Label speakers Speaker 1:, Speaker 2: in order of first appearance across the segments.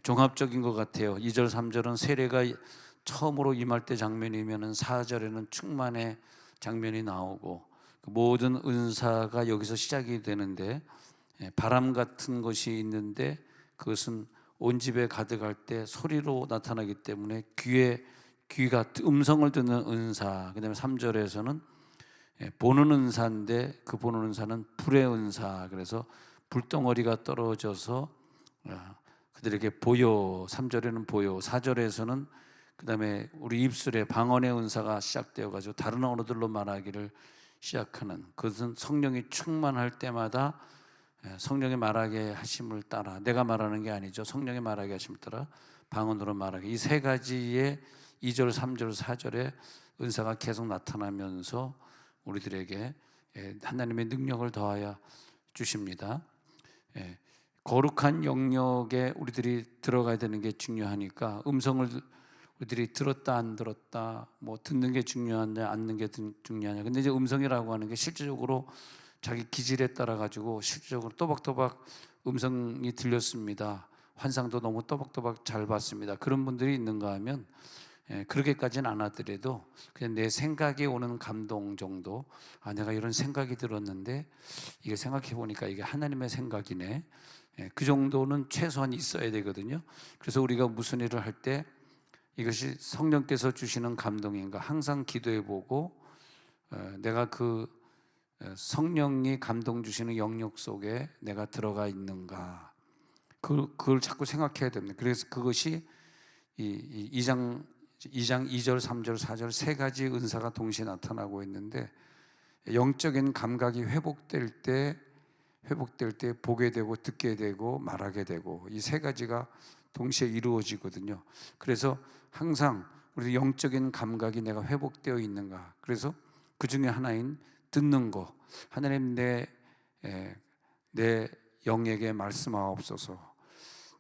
Speaker 1: 종합적인 것 같아요. 2절 3절은 세례가 처음으로 임할 때 장면이면은 4절에는 충만의 장면이 나오고 그 모든 은사가 여기서 시작이 되는데, 바람 같은 것이 있는데 그것은 온 집에 가득할 때 소리로 나타나기 때문에 귀가 음성을 듣는 은사. 그다음에 3절에서는 보는 은사인데 그 보는 은사는 불의 은사. 그래서 불덩어리가 떨어져서 그들에게 보여. 3절에는 보여. 4절에서는 그다음에 우리 입술에 방언의 은사가 시작되어 가지고 다른 언어들로 말하기를 시작하는, 그것은 성령이 충만할 때마다 성령의 말하게 하심을 따라, 내가 말하는 게 아니죠. 성령의 말하게 하심을 따라 방언으로 말하게, 이 세 가지의 2절, 3절, 4절의 은사가 계속 나타나면서 우리들에게 하나님의 능력을 더하여 주십니다. 거룩한 영역에 우리들이 들어가야 되는 게 중요하니까, 음성을 우리들이 들었다 안 들었다, 뭐 듣는 게 중요하냐 안 듣는 게 중요하냐. 근데 이제 음성이라고 하는 게 실질적으로 자기 기질에 따라 가지고 실질적으로 또박또박 음성이 들렸습니다, 환상도 너무 또박또박 잘 봤습니다, 그런 분들이 있는가 하면 그렇게까지는 안 하더라도 그냥 내 생각에 오는 감동 정도, 내가 이런 생각이 들었는데 이게 생각해 보니까 이게 하나님의 생각이네, 그 정도는 최소한 있어야 되거든요. 그래서 우리가 무슨 일을 할 때 이것이 성령께서 주시는 감동인가 항상 기도해 보고, 내가 그 성령이 감동 주시는 영역 속에 내가 들어가 있는가, 그걸 자꾸 생각해야 됩니다. 그래서 그것이 이 2장 2절, 3절, 4절 세 가지 은사가 동시에 나타나고 있는데, 영적인 감각이 회복될 때 보게 되고 듣게 되고 말하게 되고, 이 세 가지가 동시에 이루어지거든요. 그래서 항상 우리 영적인 감각이 내가 회복되어 있는가, 그래서 그 중에 하나인 듣는 거, 하나님 내 영에게 말씀하옵소서.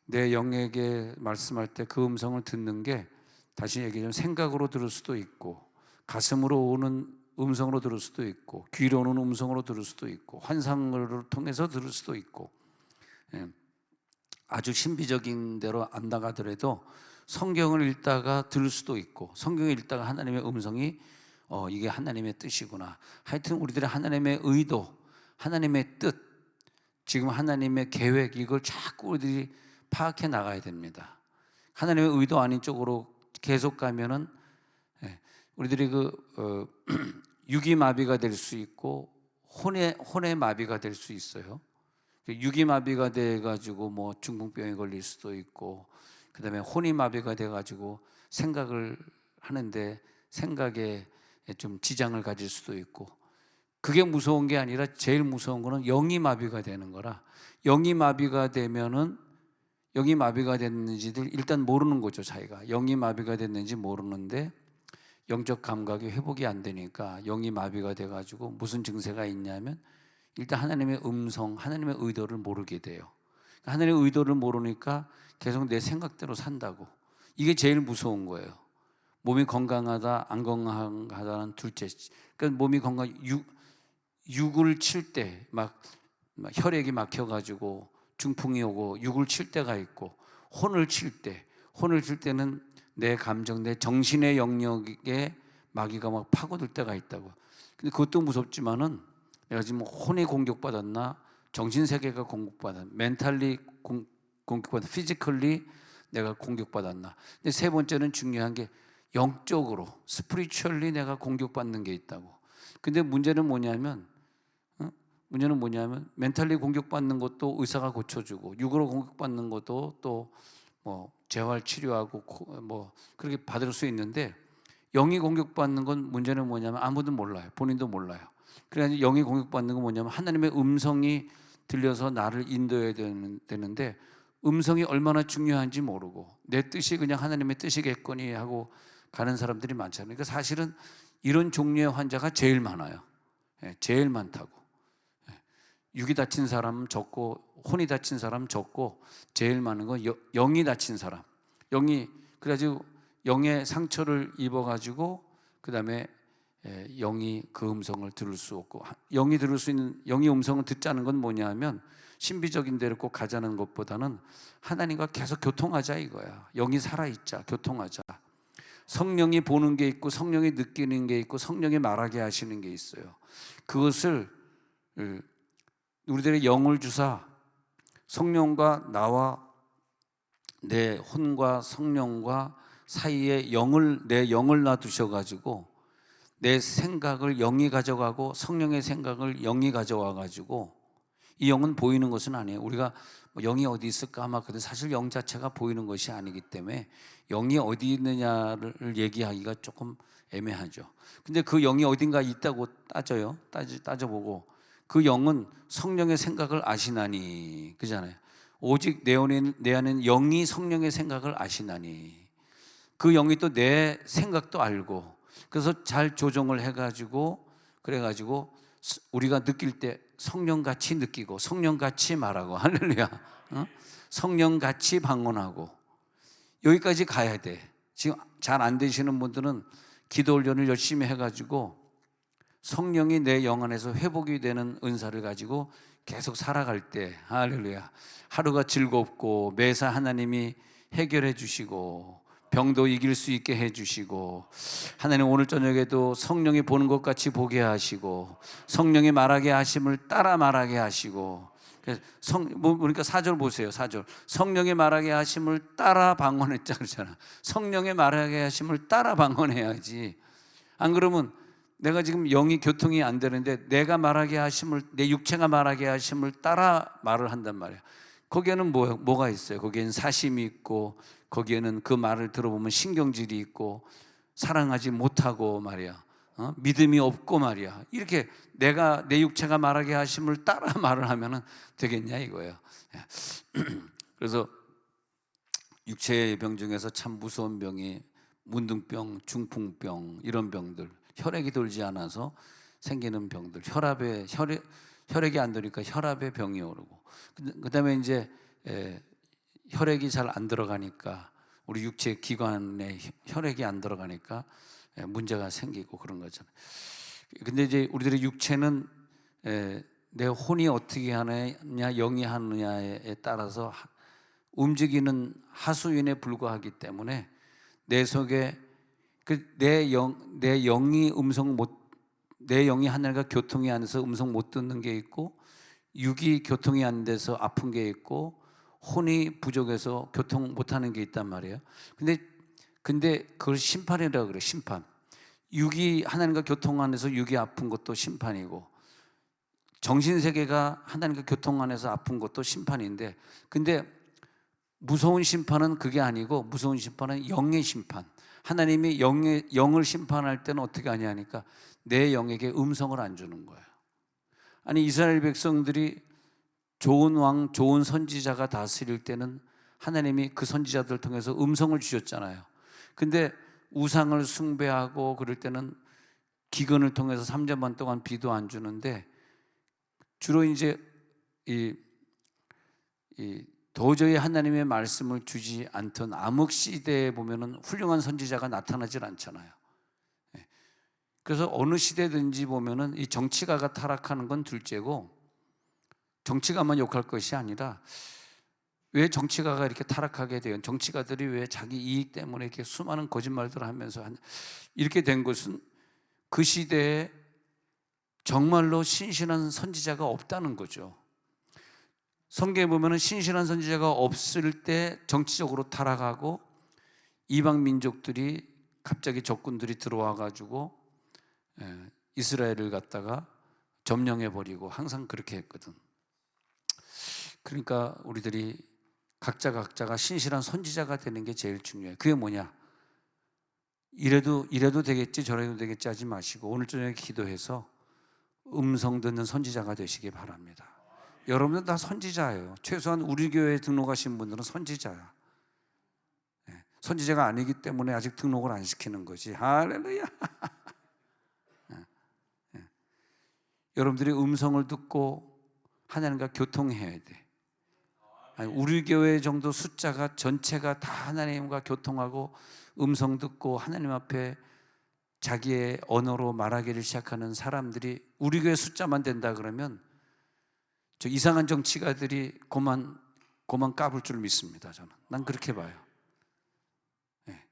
Speaker 1: 내 영에게 말씀할 때 그 음성을 듣는 게, 다시 얘기하면 생각으로 들을 수도 있고, 가슴으로 오는 음성으로 들을 수도 있고, 귀로 오는 음성으로 들을 수도 있고, 환상을 통해서 들을 수도 있고, 아주 신비적인 대로 안 나가더라도 성경을 읽다가 들을 수도 있고, 성경을 읽다가 하나님의 음성이 이게 하나님의 뜻이구나. 하여튼 우리들의 하나님의 의도, 하나님의 뜻, 지금 하나님의 계획, 이걸 자꾸 우리들이 파악해 나가야 됩니다. 하나님의 의도 아닌 쪽으로 계속 가면은 우리들이 육이 마비가 될 수 있고 혼의 마비가 될 수 있어요. 육이 마비가 돼 가지고 뭐 중풍병에 걸릴 수도 있고, 그다음에 혼이 마비가 돼 가지고 생각을 하는데 생각에 좀 지장을 가질 수도 있고, 그게 무서운 게 아니라 제일 무서운 거는 영이 마비가 되는 거라. 영이 마비가 되면은, 영이 마비가 됐는지를 일단 모르는 거죠. 자기가 영이 마비가 됐는지 모르는데 영적 감각이 회복이 안 되니까 영이 마비가 돼가지고 무슨 증세가 있냐면, 일단 하나님의 음성, 하나님의 의도를 모르게 돼요. 하나님의 의도를 모르니까 계속 내 생각대로 산다고. 이게 제일 무서운 거예요. 몸이 건강하다 안 건강하다는 둘째. 그러니까 몸이 육을 칠 때 막 혈액이 막혀가지고 중풍이 오고 육을 칠 때가 있고, 혼을 칠 때는 내 감정, 내 정신의 영역에 마귀가 막 파고들 때가 있다고. 근데 그것도 무섭지만은, 내가 지금 혼이 공격받았나, 정신세계가 공격받았나, 멘탈리 공격받았나, 피지컬리 내가 공격받았나. 근데 세 번째는 중요한 게 영적으로, 스피리추얼리 내가 공격받는 게 있다고. 근데 문제는 뭐냐면 멘탈리 공격받는 것도 의사가 고쳐주고, 육으로 공격받는 것도 또 뭐 재활 치료하고 뭐 그렇게 받을 수 있는데, 영이 공격받는 건 문제는 뭐냐면 아무도 몰라요. 본인도 몰라요. 그래서 영이 공격받는 건 뭐냐면 하나님의 음성이 들려서 나를 인도해야 되는데, 음성이 얼마나 중요한지 모르고 내 뜻이 그냥 하나님의 뜻이겠거니 하고 가는 사람들이 많잖아요. 그러니까 사실은 이런 종류의 환자가 제일 많아요. 제일 많다고. 육이 다친 사람은 적고 혼이 다친 사람은 적고, 제일 많은 건 영이 다친 사람. 영이, 그래가지고 영의 상처를 입어가지고 그 다음에 영이 그 음성을 들을 수 없고, 영이 들을 수 있는, 영이 음성을 듣자는 건 뭐냐면 신비적인 데를 꼭 가자는 것보다는 하나님과 계속 교통하자 이거야. 영이 살아있자, 교통하자. 성령이 보는 게 있고 성령이 느끼는 게 있고 성령이 말하게 하시는 게 있어요. 그것을 우리들의 영을 주사 성령과 나와 내 혼과 성령과 사이에 내 영을 놔두셔가지고 내 생각을 영이 가져가고 성령의 생각을 영이 가져와가지고, 이 영은 보이는 것은 아니에요. 우리가 영이 어디 있을까 하면 사실 영 자체가 보이는 것이 아니기 때문에 영이 어디 있느냐를 얘기하기가 조금 애매하죠. 근데 그 영이 어딘가 있다고 따져보고 그 영은 성령의 생각을 아시나니, 그잖아요. 오직 내 안에는 영이 성령의 생각을 아시나니, 그 영이 또 내 생각도 알고, 그래서 잘 조정을 해가지고, 그래가지고 우리가 느낄 때 성령같이 느끼고 성령같이 말하고, 할렐루야. 성령같이 방언하고, 여기까지 가야 돼. 지금 잘 안 되시는 분들은 기도 훈련을 열심히 해가지고 성령이 내 영 안에서 회복이 되는 은사를 가지고 계속 살아갈 때, 할렐루야, 하루가 즐겁고 매사 하나님이 해결해 주시고 병도 이길 수 있게 해 주시고, 하나님 오늘 저녁에도 성령이 보는 것 같이 보게 하시고 성령이 말하게 하심을 따라 말하게 하시고, 그러니까 4절 보세요. 4절 성령이 말하게 하심을 따라 방언했자 그러잖아. 성령의 말하게 하심을 따라 방언해야지. 안 그러면 내가 지금 영이 교통이 안 되는데 내가 말하게 하심을, 내 육체가 말하게 하심을 따라 말을 한단 말이야. 거기에는 뭐가 있어요? 거기에는 사심이 있고, 거기에는 그 말을 들어보면 신경질이 있고, 사랑하지 못하고 말이야, 믿음이 없고 말이야. 이렇게 내가 내 육체가 말하게 하심을 따라 말을 하면은 되겠냐 이거예요. 그래서 육체의 병 중에서 참 무서운 병이 문둥병, 중풍병, 이런 병들, 혈액이 돌지 않아서 생기는 병들, 혈액이 안 도니까 혈압의 병이 오르고, 그다음에 이제 혈액이 잘 안 들어가니까, 우리 육체 기관에 혈액이 안 들어가니까 문제가 생기고 그런 거잖아요. 근데 이제 우리들의 육체는 내 혼이 어떻게 하느냐, 영이 하느냐에 따라서 움직이는 하수인에 불과하기 때문에 내 속에 내 영이 내 영이 하늘과 교통이 안 돼서 음성 못 듣는 게 있고, 육이 교통이 안 돼서 아픈 게 있고, 혼이 부족해서 교통 못 하는 게 있단 말이에요. 근데 그걸 심판이라고 그래요. 심판. 육이 하나님과 교통 안에서 육이 아픈 것도 심판이고, 정신세계가 하나님과 교통 안에서 아픈 것도 심판인데, 근데 무서운 심판은 그게 아니고, 무서운 심판은 영의 심판. 하나님이 영을 심판할 때는 어떻게 하냐니까 내 영에게 음성을 안 주는 거예요. 아니, 이스라엘 백성들이 좋은 왕, 좋은 선지자가 다스릴 때는 하나님이 그 선지자들 통해서 음성을 주셨잖아요. 근데 우상을 숭배하고 그럴 때는 기근을 통해서 3년 반 동안 비도 안 주는데, 주로 이제 도저히 하나님의 말씀을 주지 않던 암흑 시대에 보면은 훌륭한 선지자가 나타나질 않잖아요. 그래서 어느 시대든지 보면은 이 정치가가 타락하는 건 둘째고, 정치가만 욕할 것이 아니라 왜 정치가가 이렇게 타락하게 돼요? 정치가들이 왜 자기 이익 때문에 이렇게 수많은 거짓말들을 하면서 이렇게 된 것은 그 시대에 정말로 신실한 선지자가 없다는 거죠. 성경에 보면은 신실한 선지자가 없을 때 정치적으로 타락하고, 이방 민족들이 갑자기 적군들이 들어와 가지고 이스라엘을 갖다가 점령해 버리고 항상 그렇게 했거든. 그러니까 우리들이 각자가 신실한 선지자가 되는 게 제일 중요해요. 그게 뭐냐? 이래도 되겠지 저래도 되겠지 하지 마시고 오늘 저녁에 기도해서 음성 듣는 선지자가 되시기 바랍니다. 여러분들 다 선지자예요. 최소한 우리 교회에 등록하신 분들은 선지자야. 선지자가 아니기 때문에 아직 등록을 안 시키는 거지. 할렐루야. 여러분들이 음성을 듣고 하나님과 교통해야 돼. 우리 교회 정도 숫자가 전체가 다 하나님과 교통하고 음성 듣고 하나님 앞에 자기의 언어로 말하기를 시작하는 사람들이 우리 교회 숫자만 된다 그러면 저 이상한 정치가들이 고만 까불 줄 믿습니다. 저는. 난 그렇게 봐요. 네.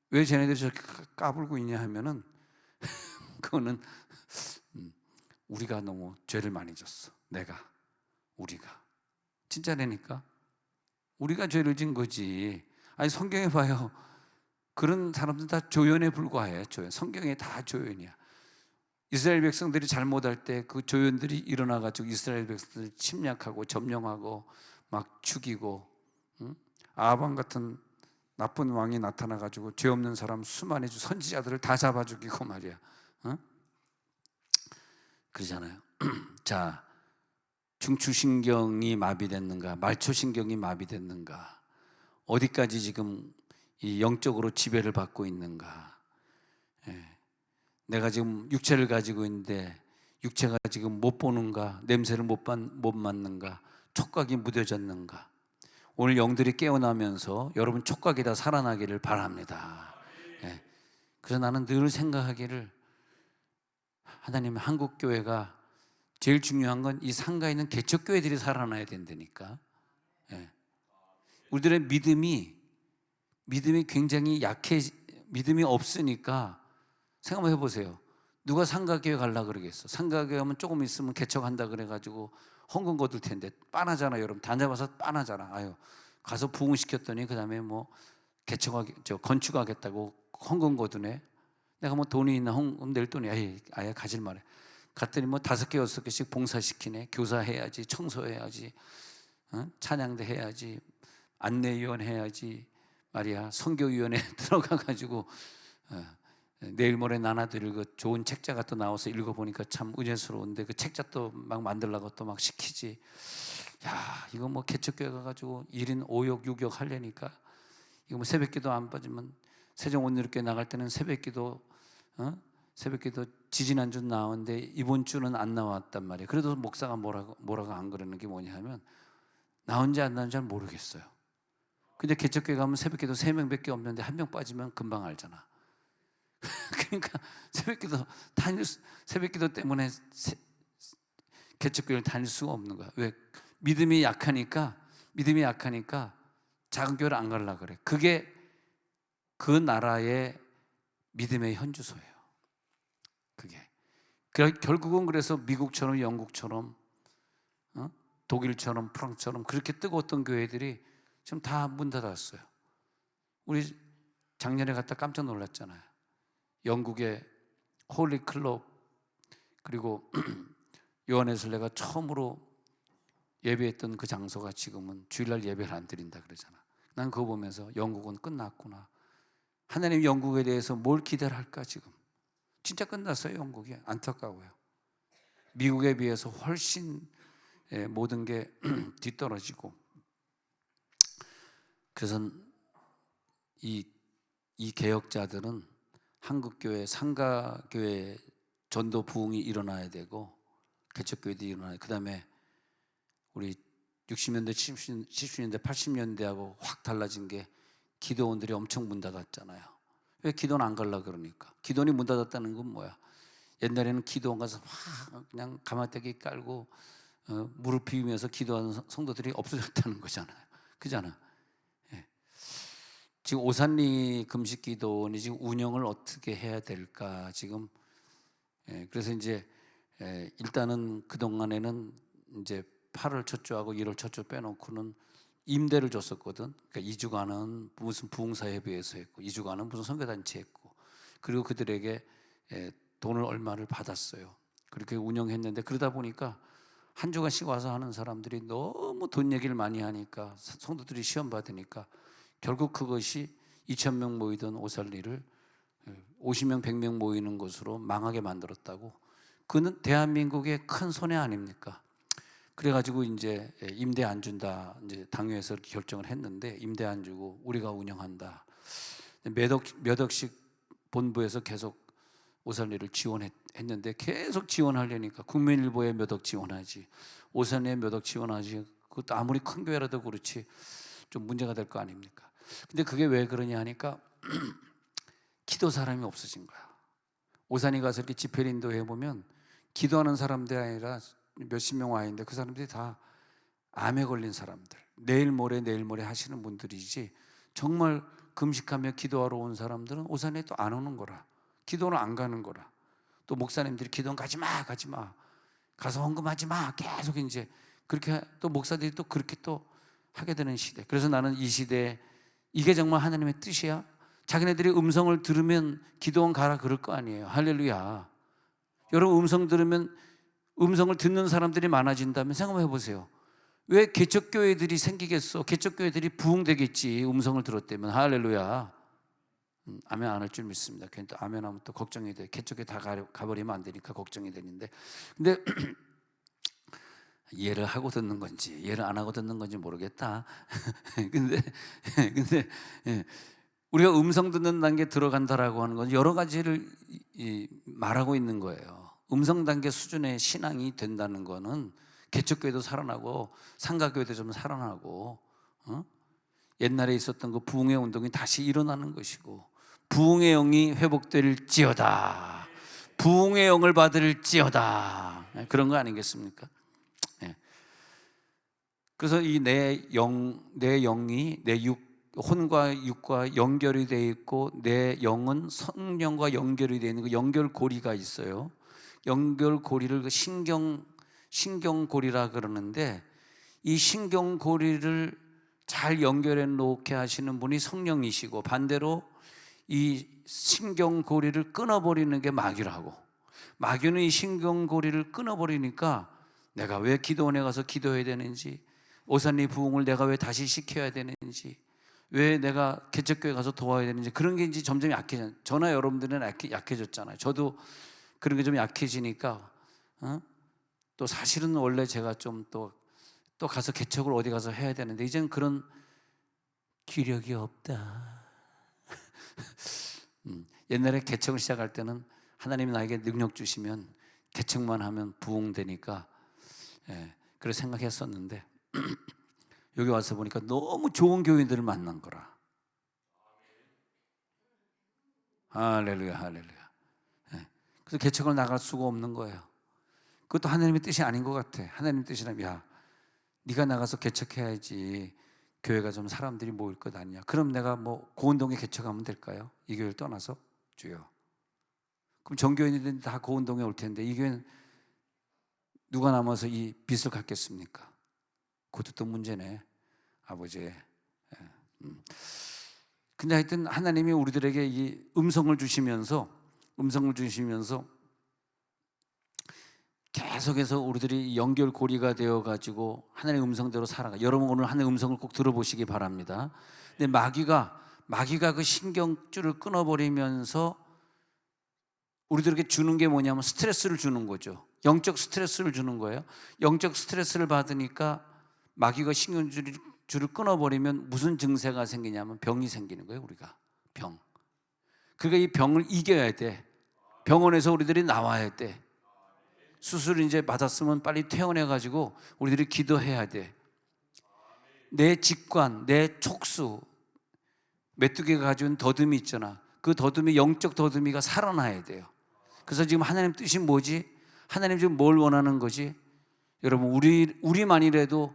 Speaker 1: 왜 쟤네들이 저렇게 까불고 있냐 하면은 그거는 우리가 너무 죄를 많이 졌어. 우리가 진짜라니까. 우리가 죄를 진 거지. 아니 성경에 봐요. 그런 사람들 다 조연에 불과해. 조연. 성경에 다 조연이야. 이스라엘 백성들이 잘못할 때 그 조연들이 일어나가지고 이스라엘 백성들을 침략하고 점령하고 막 죽이고, 아방 같은 나쁜 왕이 나타나가지고 죄 없는 사람 수많은 선지자들을 다 잡아 죽이고 말이야. 그러잖아요. 자, 중추신경이 마비됐는가, 말초신경이 마비됐는가, 어디까지 지금 이 영적으로 지배를 받고 있는가. 내가 지금 육체를 가지고 있는데 육체가 지금 못 보는가, 냄새를 못 맡는가, 촉각이 무뎌졌는가. 오늘 영들이 깨어나면서 여러분 촉각이 다 살아나기를 바랍니다. 그래서 나는 늘 생각하기를, 하나님 한국교회가 제일 중요한 건 이 상가에 있는 개척교회들이 살아나야 된다니까. 우리들의 믿음이 굉장히 약해. 믿음이 없으니까 생각만 해보세요. 누가 상가교회 가려고 그러겠어? 상가교회 가면 조금 있으면 개척한다 그래가지고 헌금 거둘 텐데 빤하잖아. 여러분 다 잡아서 빤하잖아. 아유, 가서 부흥시켰더니 그 다음에 뭐 건축하겠다고 헌금 거두네. 내가 뭐 돈이 있나 헌금 낼 돈이 아예 가질 말해. 갔더니 뭐 5개 6개씩 봉사시키네. 교사해야지, 청소해야지, 찬양대 해야지, 안내위원 해야지 말이야. 선교위원회 들어가가지고 내일 모레 나눠드릴 그 좋은 책자가 또 나와서 읽어보니까 참 은혜스러운데 그 책자 또 막 만들라고 또 막 시키지. 야, 이거 뭐 개척교회 가가지고 1인 5역 6역 하려니까 이거 뭐 새벽기도 안 빠지면 세종원누리교회 나갈 때는 새벽기도 지지난주 나왔는데 이번 주는 안 나왔단 말이에요. 그래도 목사가 뭐라고 안 그러는 게 뭐냐 하면 나온지 안 나온지 잘 모르겠어요. 근데 개척교회 가면 새벽기도 3명밖에 없는데 1명 빠지면 금방 알잖아. 그러니까 새벽기도 때문에 개척교회를 다닐 수가 없는 거야. 왜? 믿음이 약하니까 작은 교회를 안 가려고 그래. 그게 그 나라의 믿음의 현주소예요. 그게 결국은 그래서 미국처럼 영국처럼 독일처럼 프랑스처럼 그렇게 뜨거웠던 교회들이 지금 다 문 닫았어요. 우리 작년에 갔다 깜짝 놀랐잖아요. 영국의 홀리 클럽, 그리고 요한에슬레가 처음으로 예배했던 그 장소가 지금은 주일날 예배를 안 드린다 그러잖아. 난 그거 보면서 영국은 끝났구나. 하나님 영국에 대해서 뭘 기대를 할까 지금. 진짜 끝났어요. 영국이. 안타까워요. 미국에 비해서 훨씬 모든 게 뒤떨어지고. 그래서 이 개혁자들은 한국교회, 상가교회 전도 부흥이 일어나야 되고 개척교회도 일어나야. 그 다음에 우리 60년대, 70년대, 80년대하고 확 달라진 게 기도원들이 엄청 문 닫았잖아요. 왜 기도는 안 가려고 그러니까. 기도원이 문 닫았다는 건 뭐야? 옛날에는 기도원 가서 막 그냥 가마떼기 깔고 무릎 비비면서 기도하는 성도들이 없어졌다는 거잖아요. 그잖아. 지금 오산리 금식기도원이 지금 운영을 어떻게 해야 될까 지금. 그래서 이제 일단은 그 동안에는 이제 8월 첫주하고 1월 첫주 빼놓고는 임대를 줬었거든. 그러니까 2주간은 무슨 부흥사협의회에서 했고 2주간은 무슨 선교단체 했고, 그리고 그들에게 돈을 얼마를 받았어요. 그렇게 운영했는데 그러다 보니까 한 주간씩 와서 하는 사람들이 너무 돈 얘기를 많이 하니까 성도들이 시험 받으니까 결국 그것이 2,000명 모이던 오살리를 50명, 100명 모이는 곳으로 망하게 만들었다고. 그는 대한민국의 큰 손해 아닙니까? 그래가지고 이제 임대 안 준다. 이제 당회에서 결정을 했는데 임대 안 주고 우리가 운영한다. 몇 억씩 본부에서 계속 오살리를 지원했는데 계속 지원하려니까 국민일보에 몇 억 지원하지, 오산리에 몇 억 지원하지. 그것도 아무리 큰 교회라도 그렇지 좀 문제가 될 거 아닙니까? 근데 그게 왜 그러냐 하니까 기도 사람이 없어진 거야. 오산에 가서 이렇게 집회를 인도해 보면 기도하는 사람들이 아니라 몇십 명 와 있는데 그 사람들이 다 암에 걸린 사람들, 내일 모레 하시는 분들이지, 정말 금식하며 기도하러 온 사람들은 오산에 또 안 오는 거라, 기도는 안 가는 거라. 또 목사님들이 기도는 가지 마, 가서 헌금하지 마, 계속 이제 그렇게, 또 목사들이 또 그렇게 또 하게 되는 시대. 그래서 나는 이 시대에 이게 정말 하나님의 뜻이야? 자기네들이 음성을 들으면 기도원 가라 그럴 거 아니에요. 할렐루야. 여러분, 음성 들으면, 음성을 듣는 사람들이 많아진다면 생각해 보세요. 왜 개척교회들이 생기겠어? 개척교회들이 부흥되겠지, 음성을 들었다면. 할렐루야. 아멘 안 할 줄 믿습니다. 괜히 또 아멘 하면 또 걱정이 돼. 개척에 다 가버리면 안 되니까 걱정이 되는데, 근데 이해를 하고 듣는 건지 이해를 안 하고 듣는 건지 모르겠다. 근데 우리가 음성 듣는 단계 들어간다라고 하는 건 여러 가지를 말하고 있는 거예요. 음성 단계 수준의 신앙이 된다는 거는 개척교회도 살아나고 상가교회도 좀 살아나고, 옛날에 있었던 그 부흥의 운동이 다시 일어나는 것이고, 부흥의 영이 회복될지어다, 부흥의 영을 받을지어다, 그런 거 아니겠습니까? 그래서 이 내 영이 내 혼과 육과 연결이 되어 있고, 내 영은 성령과 연결이 되어 있는 그 연결고리가 있어요. 연결고리를 그 신경고리라 그러는데, 이 신경고리를 잘 연결해 놓게 하시는 분이 성령이시고, 반대로 이 신경고리를 끊어버리는 게 마귀라고. 마귀는 이 신경고리를 끊어버리니까 내가 왜 기도원에 가서 기도해야 되는지, 오산리 부흥을 내가 왜 다시 시켜야 되는지, 왜 내가 개척교회 가서 도와야 되는지, 그런 게 이제 점점 약해져. 저나 여러분들은 약해졌잖아요. 저도 그런 게 좀 약해지니까, 또 사실은 원래 제가 좀 또 가서 개척을 어디 가서 해야 되는데 이제는 그런 기력이 없다. 옛날에 개척을 시작할 때는 하나님이 나에게 능력 주시면 개척만 하면 부흥되니까, 그렇게 생각했었는데 여기 와서 보니까 너무 좋은 교인들을 만난 거라. 할렐루야, 할렐루야. 그래서 개척을 나갈 수가 없는 거예요. 그것도 하나님의 뜻이 아닌 것 같아. 하나님 뜻이라면, 야, 네가 나가서 개척해야지 교회가 좀 사람들이 모일 것 아니냐. 그럼 내가 뭐 고운동에 개척하면 될까요? 이 교회를 떠나서? 주여. 그럼 전교인들은 다 고운동에 올 텐데 이 교회는 누가 남아서 이 빚을 갚겠습니까? 그것도 또 문제네, 아버지. 근데 하여튼 하나님이 우리들에게 이 음성을 주시면서 계속해서 우리들이 연결고리가 되어가지고 하나님의 음성대로 살아가. 여러분 오늘 하나님의 음성을 꼭 들어보시기 바랍니다. 근데 마귀가 그 신경줄을 끊어버리면서 우리들에게 주는 게 뭐냐면 스트레스를 주는 거죠. 영적 스트레스를 주는 거예요. 영적 스트레스를 받으니까 마귀가 신경줄을 끊어버리면 무슨 증세가 생기냐면 병이 생기는 거예요. 우리가 병. 그러니까 이 병을 이겨야 돼. 병원에서 우리들이 나와야 돼. 수술 이제 받았으면 빨리 퇴원해가지고 우리들이 기도해야 돼. 내 직관, 내 촉수, 메뚜기가 가진 더듬이 있잖아. 그 더듬이, 영적 더듬이가 살아나야 돼요. 그래서 지금 하나님 뜻이 뭐지? 하나님 지금 뭘 원하는 거지? 여러분, 우리만이라도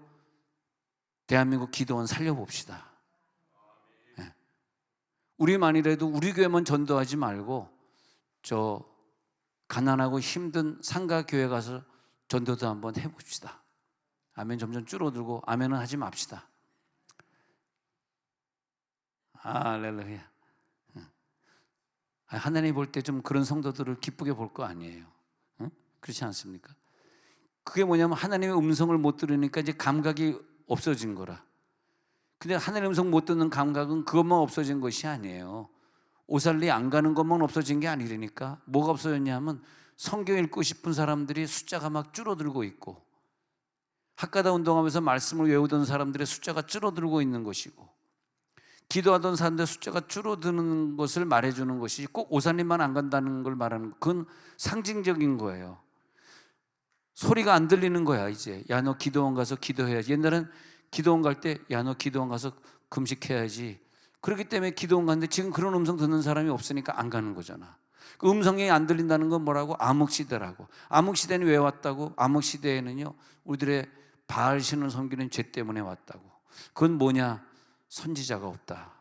Speaker 1: 대한민국 기도원 살려봅시다. 우리만이라도 우리 교회만 전도하지 말고 저 가난하고 힘든 상가교회 가서 전도도 한번 해봅시다. 아멘. 점점 줄어들고 아멘은 하지 맙시다. 할렐루야. 하나님 볼 때 좀 그런 성도들을 기쁘게 볼 거 아니에요. 그렇지 않습니까? 그게 뭐냐면 하나님의 음성을 못 들으니까 이제 감각이 없어진 거라. 근데 하나님의 음성 못 듣는 감각은 그것만 없어진 것이 아니에요. 오살리 안 가는 것만 없어진 게 아니라니까. 뭐가 없어졌냐면 성경 읽고 싶은 사람들이 숫자가 막 줄어들고 있고, 학가다 운동하면서 말씀을 외우던 사람들의 숫자가 줄어들고 있는 것이고, 기도하던 사람들의 숫자가 줄어드는 것을 말해주는 것이 꼭 오사님만 안 간다는 걸 말하는, 그건 상징적인 거예요. 소리가 안 들리는 거야. 이제 야 너 기도원 가서 기도해야지. 옛날엔 기도원 갈 때 야 너 기도원 가서 금식해야지. 그렇기 때문에 기도원 갔는데 지금 그런 음성 듣는 사람이 없으니까 안 가는 거잖아. 그 음성이 안 들린다는 건 뭐라고? 암흑시대라고. 암흑시대는 왜 왔다고? 암흑시대에는요, 우리들의 바알 신을 섬기는 죄 때문에 왔다고. 그건 뭐냐? 선지자가 없다.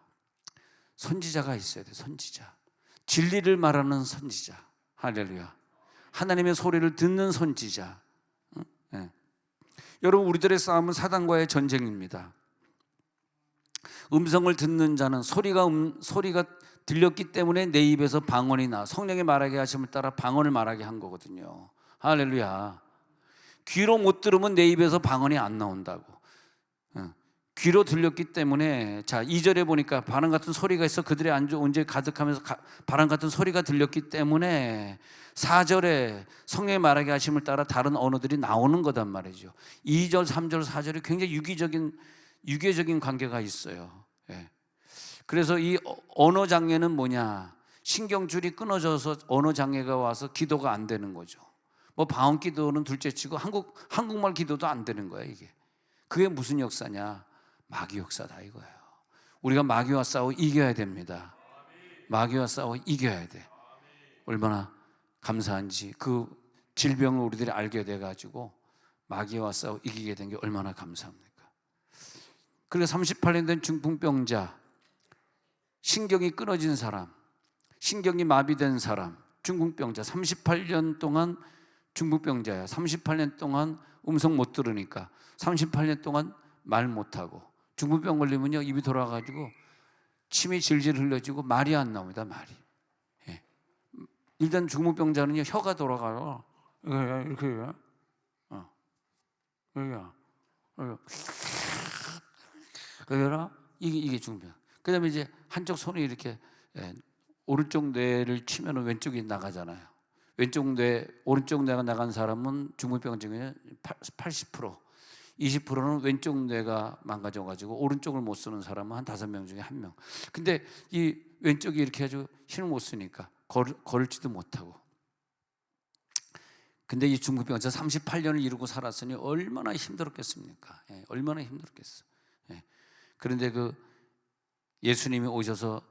Speaker 1: 선지자가 있어야 돼. 선지자. 진리를 말하는 선지자. 할렐루야. 하나님의 소리를 듣는 선지자. 네. 여러분, 우리들의 싸움은 사단과의 전쟁입니다. 음성을 듣는 자는 소리가 들렸기 때문에 내 입에서 방언이 나. 성령의 말하게 하심을 따라 방언을 말하게 한 거거든요. 할렐루야. 귀로 못 들으면 내 입에서 방언이 안 나온다고. 귀로 들렸기 때문에, 자, 2절에 보니까 바람 같은 소리가 있어 그들의 온전히 가득하면서 바람 같은 소리가 들렸기 때문에 4절에 성령의 말하게 하심을 따라 다른 언어들이 나오는 거단 말이죠. 2절, 3절, 4절이 굉장히 유기적인 관계가 있어요. 예. 그래서 이 언어 장애는 뭐냐? 신경줄이 끊어져서 언어 장애가 와서 기도가 안 되는 거죠. 뭐 방언 기도는 둘째치고 한국말 기도도 안 되는 거야, 이게. 그게 무슨 역사냐? 마귀 역사다 이거예요. 우리가 마귀와 싸워 이겨야 됩니다. 마귀와 싸워 이겨야 돼. 얼마나 감사한지. 그 질병을 우리들이 알게 돼가지고 마귀와 싸워 이기게 된 게 얼마나 감사합니까? 그리고 38년 된 중풍병자, 신경이 끊어진 사람, 신경이 마비된 사람, 중풍병자, 38년 동안 중풍병자야. 38년 동안 음성 못 들으니까 38년 동안 말 못하고, 중풍병 걸리면요 입이 돌아가지고 침이 질질 흘려지고 말이 안 나옵니다. 말이. 예. 일단 중풍병자는요 혀가 돌아가요. 이렇게 해요. 그러나 이게 중풍병. 그다음에 이제 한쪽 손이 이렇게, 오른쪽 뇌를 치면 왼쪽이 나가잖아요. 오른쪽 뇌가 나간 사람은 중풍병 중에 80%, 20%는 왼쪽 뇌가 망가져가지고 오른쪽을 못 쓰는 사람은 한 5명 중에 1명. 근데 이 왼쪽이 이렇게 아주 힘을 못 쓰니까 걸을지도 못하고. 근데 이 중풍병자 38년을 이루고 살았으니 얼마나 힘들었겠습니까? 예, 얼마나 힘들었겠어. 예. 그런데 그 예수님이 오셔서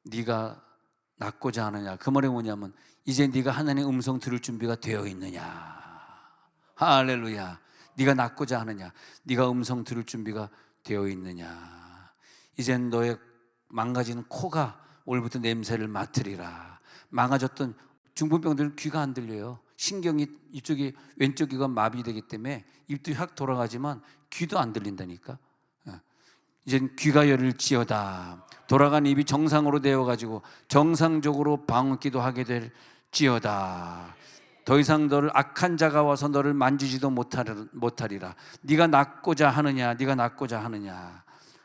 Speaker 1: 네가 낫고자 하느냐, 그 말이 뭐냐면 이제 네가 하나님의 음성 들을 준비가 되어 있느냐. 할렐루야. 네가 낫고자 하느냐, 네가 음성 들을 준비가 되어 있느냐. 이젠 너의 망가진 코가 오늘부터 냄새를 맡으리라. 망가졌던 중풍병들은 귀가 안 들려요. 신경이 이쪽이 왼쪽 귀가 마비되기 때문에 입도 확 돌아가지만 귀도 안 들린다니까. 이젠 귀가 열릴지어다. 돌아간 입이 정상으로 되어가지고 정상적으로 방언기도 하게 될지어다. 더 이상 너를 악한 자가 와서 너를 만지지도 못하리라. 네가 낫고자 하느냐, 네가 낫고자 하느냐.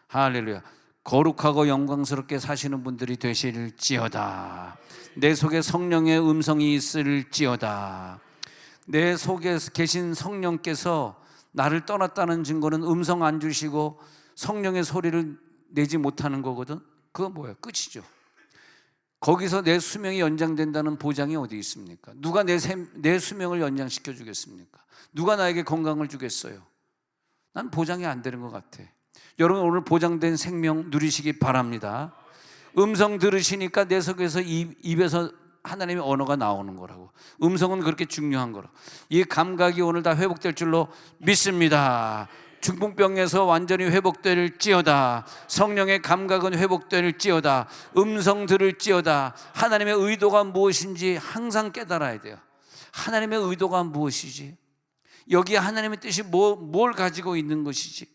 Speaker 1: 할렐루야. 거룩하고 영광스럽게 사시는 분들이 되실지어다. 내 속에 성령의 음성이 있을지어다. 내 속에 계신 성령께서 나를 떠났다는 증거는 음성 안 주시고 성령의 소리를 내지 못하는 거거든. 그건 뭐예요? 끝이죠. 거기서 내 수명이 연장된다는 보장이 어디 있습니까? 누가 내 수명을 연장시켜 주겠습니까? 누가 나에게 건강을 주겠어요? 난 보장이 안 되는 것 같아. 여러분, 오늘 보장된 생명 누리시기 바랍니다. 음성 들으시니까 내 속에서 입에서 하나님의 언어가 나오는 거라고. 음성은 그렇게 중요한 거라고. 이 감각이 오늘 다 회복될 줄로 믿습니다. 중풍병에서 완전히 회복될지어다. 성령의 감각은 회복될지어다. 음성 들을지어다. 하나님의 의도가 무엇인지 항상 깨달아야 돼요. 하나님의 의도가 무엇이지? 여기에 하나님의 뜻이 뭘 가지고 있는 것이지?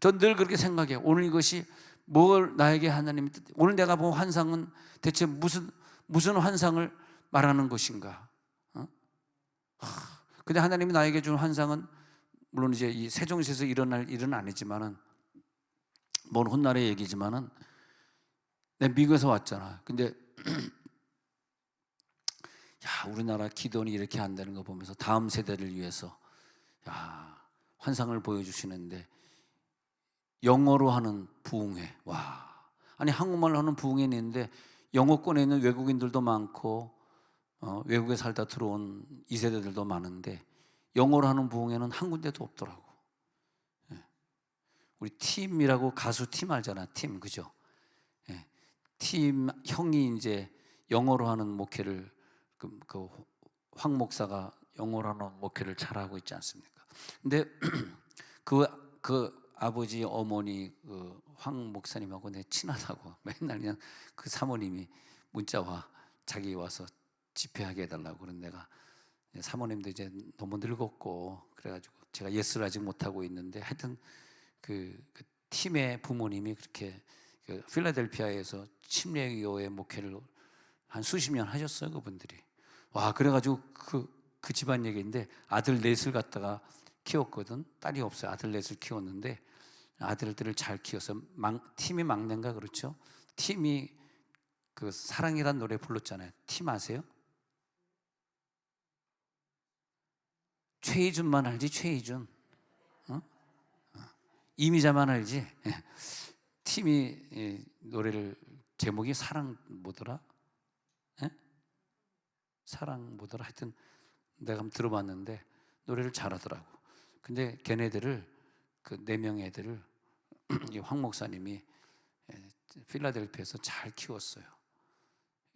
Speaker 1: 전 늘 그렇게 생각해요. 오늘 이것이 뭘 나에게 하나님의 뜻, 오늘 내가 본 환상은 대체 무슨 환상을 말하는 것인가? 근데 하나님이 나에게 준 환상은 물론 이제 이 세종시에서 일어날 일은 아니지만은, 먼 훗날의 얘기지만은, 내가 미국에서 왔잖아. 근데 야, 우리나라 기도원이 이렇게 안 되는 거 보면서 다음 세대를 위해서 환상을 보여주시는데, 영어로 하는 부흥회. 와, 아니 한국말로 하는 부흥회는 있는데 영어권에 있는 외국인들도 많고 외국에 살다 들어온 2세대들도 많은데 영어로 하는 부흥회는 한 군데도 없더라고. 우리 팀이라고 가수 팀 알잖아. 팀, 그죠? 팀 형이 이제 영어로 하는 목회를 황 목사가 영어로 하는 목회를 잘하고 있지 않습니까? 근데 그 아버지 어머니 황 목사님하고 내 친하다고 맨날 그냥 그 사모님이 문자 와 자기 와서 집회하게 해달라고. 그런 내가 사모님도 이제 너무 늙었고 그래가지고 제가 예스를 아직 못하고 있는데 하여튼 그 팀의 부모님이 그렇게 필라델피아에서 침례교회 목회를 한 수십 년 하셨어요. 그분들이. 와, 그래가지고 그 집안 얘기인데 아들 넷을 갖다가 키웠거든. 딸이 없어요. 아들 넷을 키웠는데 아들들을 잘 키워서 팀이 막내인가 그렇죠? 팀이 그 사랑이란 노래 불렀잖아요. 팀 아세요? 최희준만 알지? 최희준. 어? 이미자만 알지? 팀이 노래를 제목이 사랑 뭐더라? 예? 사랑 뭐더라? 하여튼 내가 한번 들어봤는데 노래를 잘하더라고. 근데 걔네들을 그 4명의 애들을 이 황 목사님이 필라델피아에서 잘 키웠어요.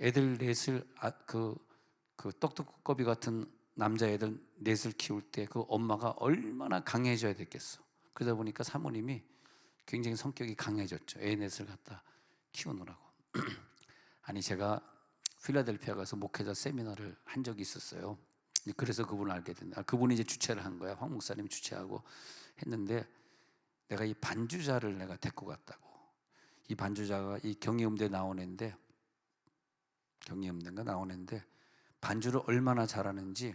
Speaker 1: 애들 넷을 그 떡두꺼비 같은 남자애들 넷을 키울 때 그 엄마가 얼마나 강해져야 됐겠어. 그러다 보니까 사모님이 굉장히 성격이 강해졌죠. 애 넷을 갖다 키우느라고. 아니 제가 필라델피아 가서 목회자 세미나를 한 적이 있었어요. 그래서 그분을 알게 됐는데 그분이 이제 주최를 한 거야. 황 목사님이 주최하고 했는데 내가 이 반주자를 내가 데리고 갔다고. 이 반주자가 이 경희음대 나오는데 경희음대인가 나오는데 반주를 얼마나 잘하는지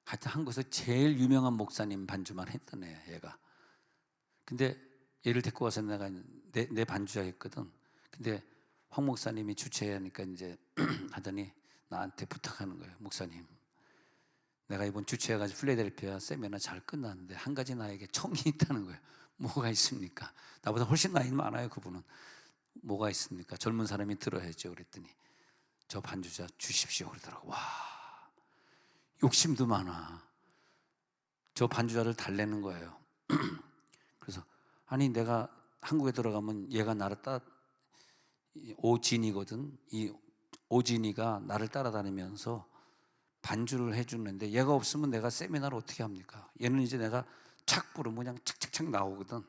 Speaker 1: 하여튼 한국에서 제일 유명한 목사님 반주만 했던 애야 얘가. 근데 얘를 데리고 와서 내가 내 반주자였거든. 근데 황 목사님이 주최하니까 이제 하더니 나한테 부탁하는 거예요. 목사님, 내가 이번 주최해가지고 필라델피아 세미나 잘 끝났는데 한 가지 나에게 청이 있다는 거예요. 뭐가 있습니까? 나보다 훨씬 나이 많아요. 그분은. 뭐가 있습니까? 젊은 사람이 들어야죠. 그랬더니 저 반주자 주십시오 그러더라고. 와, 욕심도 많아. 저 반주자를 달래는 거예요. 그래서 아니 내가 한국에 들어가면 얘가 나를 오진이거든. 이 오진이가 나를 따라다니면서 반주를 해주는데 얘가 없으면 내가 세미나를 어떻게 합니까? 얘는 이제 내가 착 부르면 그냥 착착착 나오거든.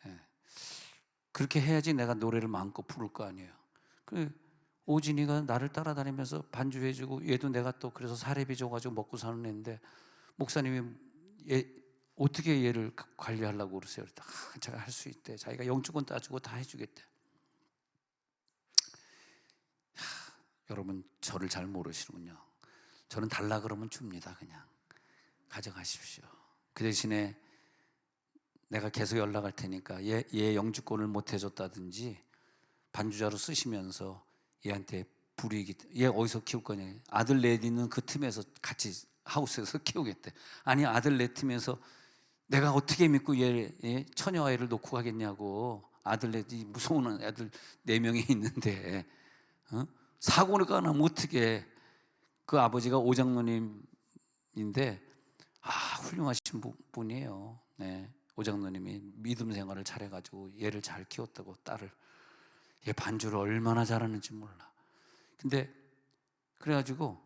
Speaker 1: 예. 그렇게 해야지 내가 노래를 마음껏 부를 거 아니에요. 그 오진이가 나를 따라다니면서 반주해주고 얘도 내가 또 그래서 사례비 줘가지고 먹고 사는 애인데 목사님이 얘 어떻게 얘를 관리하려고 그러세요? 그랬더니 제가 할 수 있대. 자기가 영주권 따주고 다 해주겠대. 여러분 저를 잘 모르시는군요. 저는 달라 그러면 줍니다. 그냥 가져가십시오. 그 대신에 내가 계속 연락할 테니까 얘 영주권을 못 해줬다든지 반주자로 쓰시면서 얘한테 불이익이, 얘 어디서 키울 거냐. 아들 넷 있는 그 틈에서 같이 하우스에서 키우겠대. 아니 아들 넷 틈에서 내가 어떻게 믿고 얘 처녀아이를 놓고 가겠냐고. 아들 넷이 무서운 애들 4명이 있는데 사고가 나면 어떻게. 그 아버지가 오장로님인데 훌륭하신 분이에요. 네. 오장로님이 믿음 생활을 잘해가지고 얘를 잘 키웠다고. 딸을. 얘 반주를 얼마나 잘하는지 몰라. 근데 그래가지고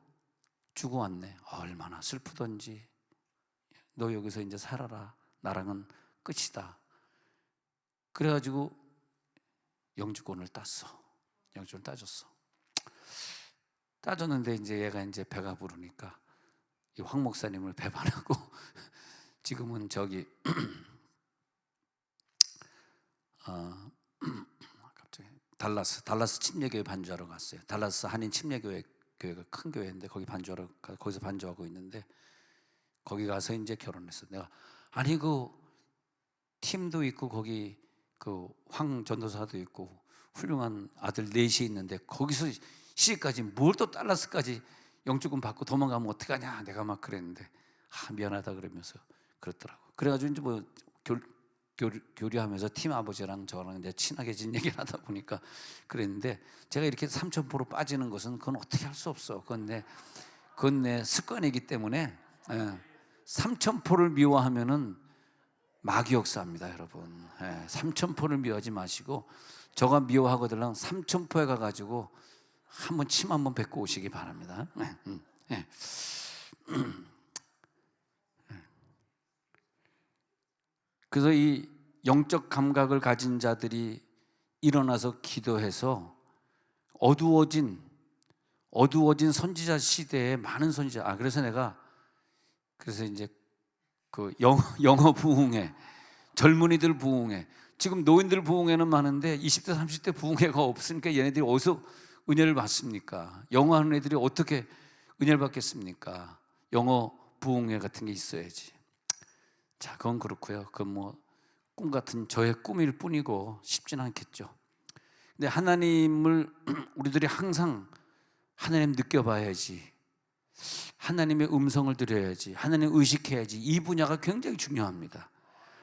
Speaker 1: 주고 왔네. 얼마나 슬프던지. 너 여기서 이제 살아라. 나랑은 끝이다. 그래가지고 영주권을 땄어. 영주권을 따줬어. 따졌는데 이제 얘가 이제 배가 부르니까 이 황 목사님을 배반하고 지금은 저기 갑자기 달라스 침례교회 반주하러 갔어요. 달라스 한인 침례교회 교회가 큰 교회인데 거기 반주하러 거기서 반주하고 있는데 거기 가서 이제 결혼했어. 내가 아니 그 팀도 있고 거기 그 황 전도사도 있고 훌륭한 아들 넷이 있는데 거기서 시집까지 뭘 또 달라스까지 영주권 받고 도망가면 어떡하냐. 내가 막 그랬는데 미안하다 그러면서 그렇더라고. 그래가지고 이제 뭐 교류하면서 팀 아버지랑 저랑 이제 친하게 진 얘기를 하다 보니까 그랬는데 제가 이렇게 삼천포로 빠지는 것은 그건 어떻게 할 수 없어. 그건 내 습관이기 때문에 삼천포를 미워하면은 마귀 역사입니다, 여러분. 예, 삼천포를 미워하지 마시고, 저가 미워하거들랑 삼천포에 가가지고 한번 침 한번 뱉고 오시기 바랍니다. 예. 그래서 이 영적 감각을 가진 자들이 일어나서 기도해서 어두워진 선지자 시대에 많은 선지자, 그래서 이제 그 영어 부흥회, 젊은이들 부흥회, 지금 노인들 부흥회는 많은데 20대 30대 부흥회가 없으니까 얘네들이 어디서 은혜를 받습니까? 영어 하는 애들이 어떻게 은혜를 받겠습니까? 영어 부흥회 같은 게 있어야지. 자, 그건 그렇고요. 그건 뭐 꿈 같은 저의 꿈일 뿐이고 쉽진 않겠죠. 근데 하나님을 우리들이 항상 하나님 느껴봐야지, 하나님의 음성을 들어야지, 하나님 의식해야지. 이 분야가 굉장히 중요합니다.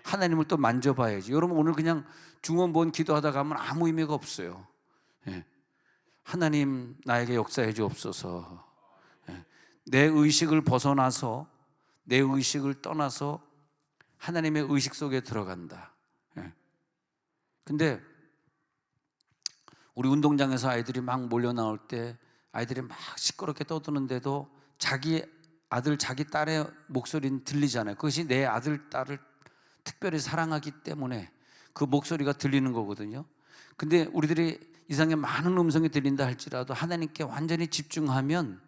Speaker 1: 하나님을 또 만져봐야지. 여러분, 오늘 그냥 중원본 기도하다 가면 아무 의미가 없어요. 예. 하나님 나에게 역사해 주옵소서. 예. 내 의식을 벗어나서, 내 의식을 떠나서 하나님의 의식 속에 들어간다. 예. 근데 우리 운동장에서 아이들이 막 몰려 나올 때 아이들이 막 시끄럽게 떠드는데도 자기 아들, 자기 딸의 목소리는 들리잖아요. 그것이 내 아들, 딸을 특별히 사랑하기 때문에 그 목소리가 들리는 거거든요. 근데 우리들이 이상의 많은 음성이 들린다 할지라도 하나님께 완전히 집중하면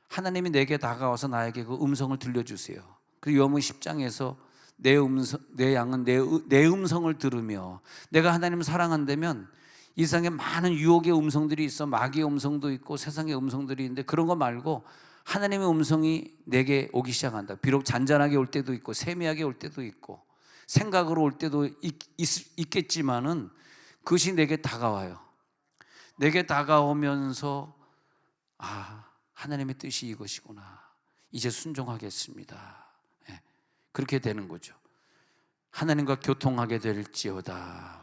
Speaker 1: 하나님이 내게 다가와서 나에게 그 음성을 들려주세요. 그리고 요한복음 10장에서 내 양은 내 음성을 들으며, 내가 하나님을 사랑한다면 이 세상에 많은 유혹의 음성들이 있어. 마귀의 음성도 있고 세상의 음성들이 있는데 그런 거 말고 하나님의 음성이 내게 오기 시작한다. 비록 잔잔하게 올 때도 있고 세미하게 올 때도 있고 생각으로 올 때도 있겠지만은 그것이 내게 다가와요. 내게 다가오면서 하나님의 뜻이 이것이구나, 이제 순종하겠습니다. 예, 그렇게 되는 거죠. 하나님과 교통하게 될지어다.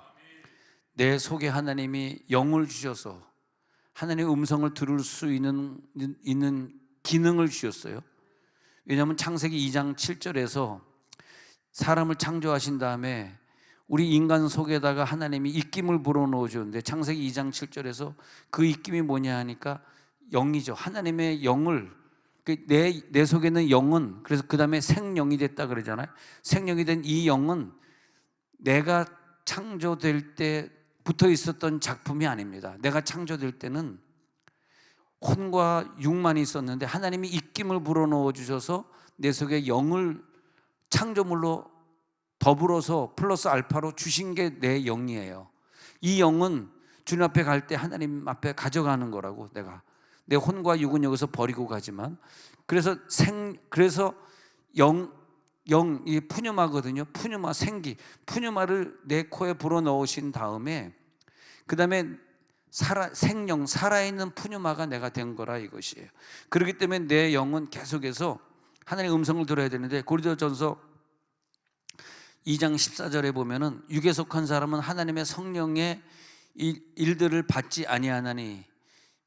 Speaker 1: 내 속에 하나님이 영을 주셔서 하나님의 음성을 들을 수 있는 기능을 주셨어요. 왜냐하면 창세기 2장 7절에서 사람을 창조하신 다음에 우리 인간 속에다가 하나님이 입김을 불어넣어 주는데, 창세기 2장 7절에서 그 입김이 뭐냐 하니까 영이죠. 하나님의 영을, 내 속에 있는 영은, 그래서 그 다음에 생영이 됐다 그러잖아요. 생영이 된 이 영은 내가 창조될 때 붙어 있었던 작품이 아닙니다. 내가 창조될 때는 혼과 육만 있었는데 하나님이 입김을 불어넣어 주셔서 내 속에 영을 창조물로 더불어서 플러스 알파로 주신 게 내 영이에요. 이 영은 주님 앞에 갈 때 하나님 앞에 가져가는 거라고. 내가 내 혼과 육은 여기서 버리고 가지만, 그래서 이 푸뉴마거든요. 푸뉴마, 생기, 푸뉴마를 내 코에 불어 넣으신 다음에 그 다음에 생령, 살아있는 푸뉴마가 내가 된 거라 이것이에요. 그렇기 때문에 내 영은 계속해서 하나님의 음성을 들어야 되는데, 고린도전서 2장 14절에 보면은 육에 속한 사람은 하나님의 성령의 일들을 받지 아니하나니,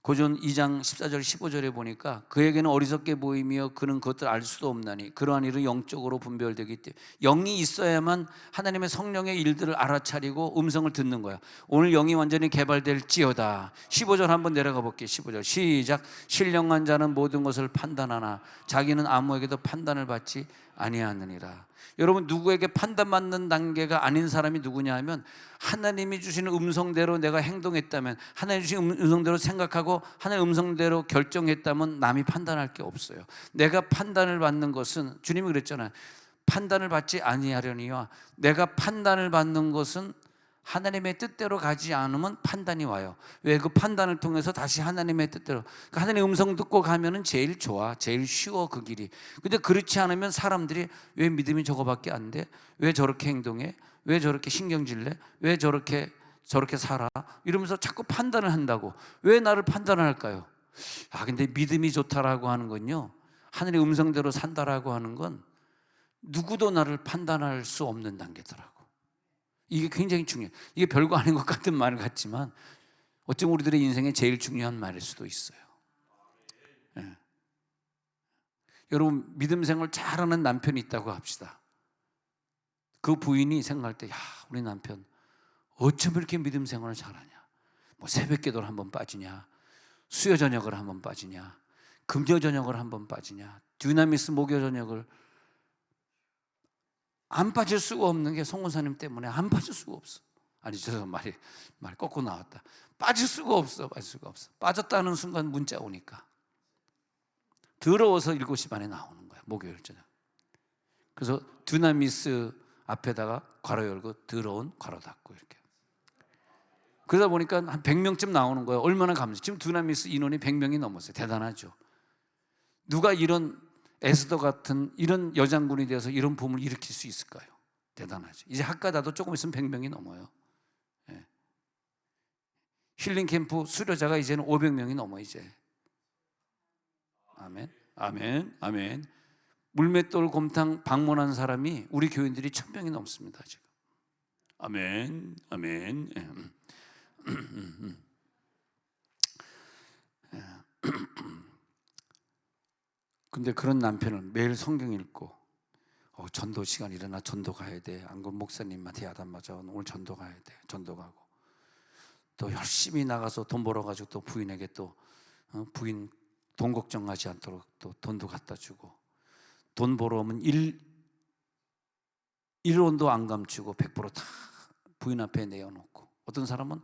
Speaker 1: 고전 2장 14절 15절에 보니까 그에게는 어리석게 보이며 그는 그것을 알 수도 없나니 그러한 일은 영적으로 분별되기 때문에, 영이 있어야만 하나님의 성령의 일들을 알아차리고 음성을 듣는 거야. 오늘 영이 완전히 개발될지어다. 15절 한번 내려가 볼게요. 15절 시작. 신령한 자는 모든 것을 판단하나 자기는 아무에게도 판단을 받지 아니하느니라. 여러분, 누구에게 판단받는 단계가 아닌 사람이 누구냐 하면, 하나님이 주시는 음성대로 내가 행동했다면, 하나님이 주시는 음성대로 생각하고 하나님의 음성대로 결정했다면 남이 판단할 게 없어요. 내가 판단을 받는 것은, 주님이 그랬잖아요. 판단을 받지 아니하려니와, 내가 판단을 받는 것은 하나님의 뜻대로 가지 않으면 판단이 와요. 왜? 그 판단을 통해서 다시 하나님의 뜻대로, 그러니까 하나님의 음성 듣고 가면은 제일 좋아, 제일 쉬워 그 길이. 근데 그렇지 않으면 사람들이 왜 믿음이 저거밖에 안 돼? 왜 저렇게 행동해? 왜 저렇게 신경질내? 왜 저렇게 살아? 이러면서 자꾸 판단을 한다고. 왜 나를 판단을 할까요? 근데 믿음이 좋다라고 하는 건요, 하나님의 음성대로 산다라고 하는 건 누구도 나를 판단할 수 없는 단계더라고. 이게 굉장히 중요해요. 이게 별거 아닌 것 같은 말 같지만 어쩌면 우리들의 인생에 제일 중요한 말일 수도 있어요. 예. 여러분, 믿음 생활 잘하는 남편이 있다고 합시다. 그 부인이 생각할 때, 야, 우리 남편 어쩜 이렇게 믿음 생활을 잘하냐. 뭐 새벽기도를 한번 빠지냐, 수요 저녁을 한번 빠지냐, 금요 저녁을 한번 빠지냐, 듀나미스 목요 저녁을 안 빠질 수가 없는 게 송원사님 때문에 안 빠질 수가 없어. 아니, 저 말이 거꾸로 나왔다. 빠질 수가 없어. 빠졌다는 순간 문자 오니까 더러워서 7시 반에 나오는 거야, 목요일 저녁. 그래서 듀나미스 앞에다가 괄호 열고 더러운 괄호 닫고 이렇게. 그러다 보니까 한 100명쯤 나오는 거예요. 얼마나 감사. 지금 듀나미스 인원이 100명이 넘었어요. 대단하죠. 누가 이런 에스더 같은 이런 여장군이 되어서 이런 붐을 일으킬 수 있을까요? 대단하죠. 이제 학가다도 조금 있으면 100명이 넘어요. 예. 힐링 캠프 수료자가 이제는 500명이 넘어 이제. 아멘, 아멘, 아멘. 물맷돌 곰탕 방문한 사람이 우리 교인들이 1000명이 넘습니다 지금. 아멘, 아멘. 근데 그런 남편을 매일 성경 읽고 전도 시간 일어나 전도 가야 돼. 안 그러면 목사님한테 야단 맞아. 오늘 전도 가야 돼. 전도 가고 또 열심히 나가서 돈 벌어가지고 또 부인에게 또 부인 돈 걱정하지 않도록 또 돈도 갖다 주고, 돈 벌어오면 1원도 안 감추고 100% 다 부인 앞에 내어놓고, 어떤 사람은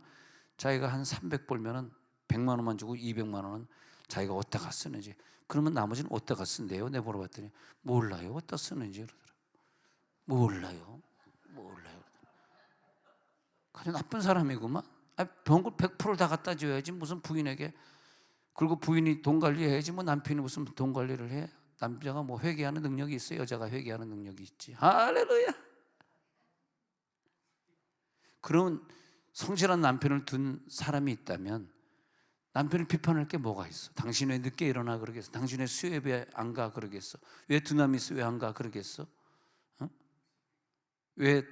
Speaker 1: 자기가 한 300 벌면은 100만 원만 주고 200만 원은 자기가 어디다가 쓰는지, 그러면 나머지는 어디다가 쓴대요? 내가 물어봤더니 몰라요. 어디다 쓰는지 그러더라고요. 몰라요. 아주 나쁜 사람이구만. 돈 100% 다 갖다 줘야지 무슨 부인에게. 그리고 부인이 돈 관리해야지 뭐 남편이 무슨 돈 관리를 해. 남자가 뭐 회개하는 능력이 있어. 여자가 회개하는 능력이 있지. 할렐루야. 그런 성실한 남편을 둔 사람이 있다면 남편을 비판할 게 뭐가 있어? 당신 왜 늦게 일어나 그러겠어? 당신 왜 수요예배 왜 안 가 그러겠어? 왜 두나미스 왜 안 가 그러겠어? 왜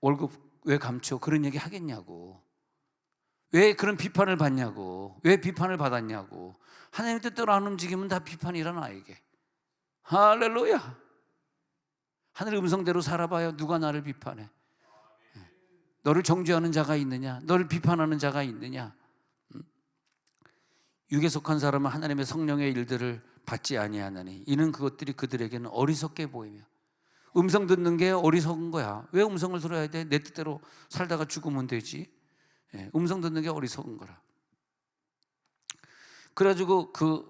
Speaker 1: 월급 왜 감춰? 그런 얘기 하겠냐고. 왜 그런 비판을 받냐고. 왜 비판을 받았냐고. 하나님 뜻대로 안 움직이면 다 비판이라 나에게. 할렐루야. 하늘의 음성대로 살아봐요. 누가 나를 비판해? 너를 정죄하는 자가 있느냐? 너를 비판하는 자가 있느냐? 육에 속한 사람은 하나님의 성령의 일들을 받지 아니하나니 이는 그것들이 그들에게는 어리석게 보이며. 음성 듣는 게 어리석은 거야. 왜 음성을 들어야 돼? 내 뜻대로 살다가 죽으면 되지. 음성 듣는 게 어리석은 거라. 그래가지고 그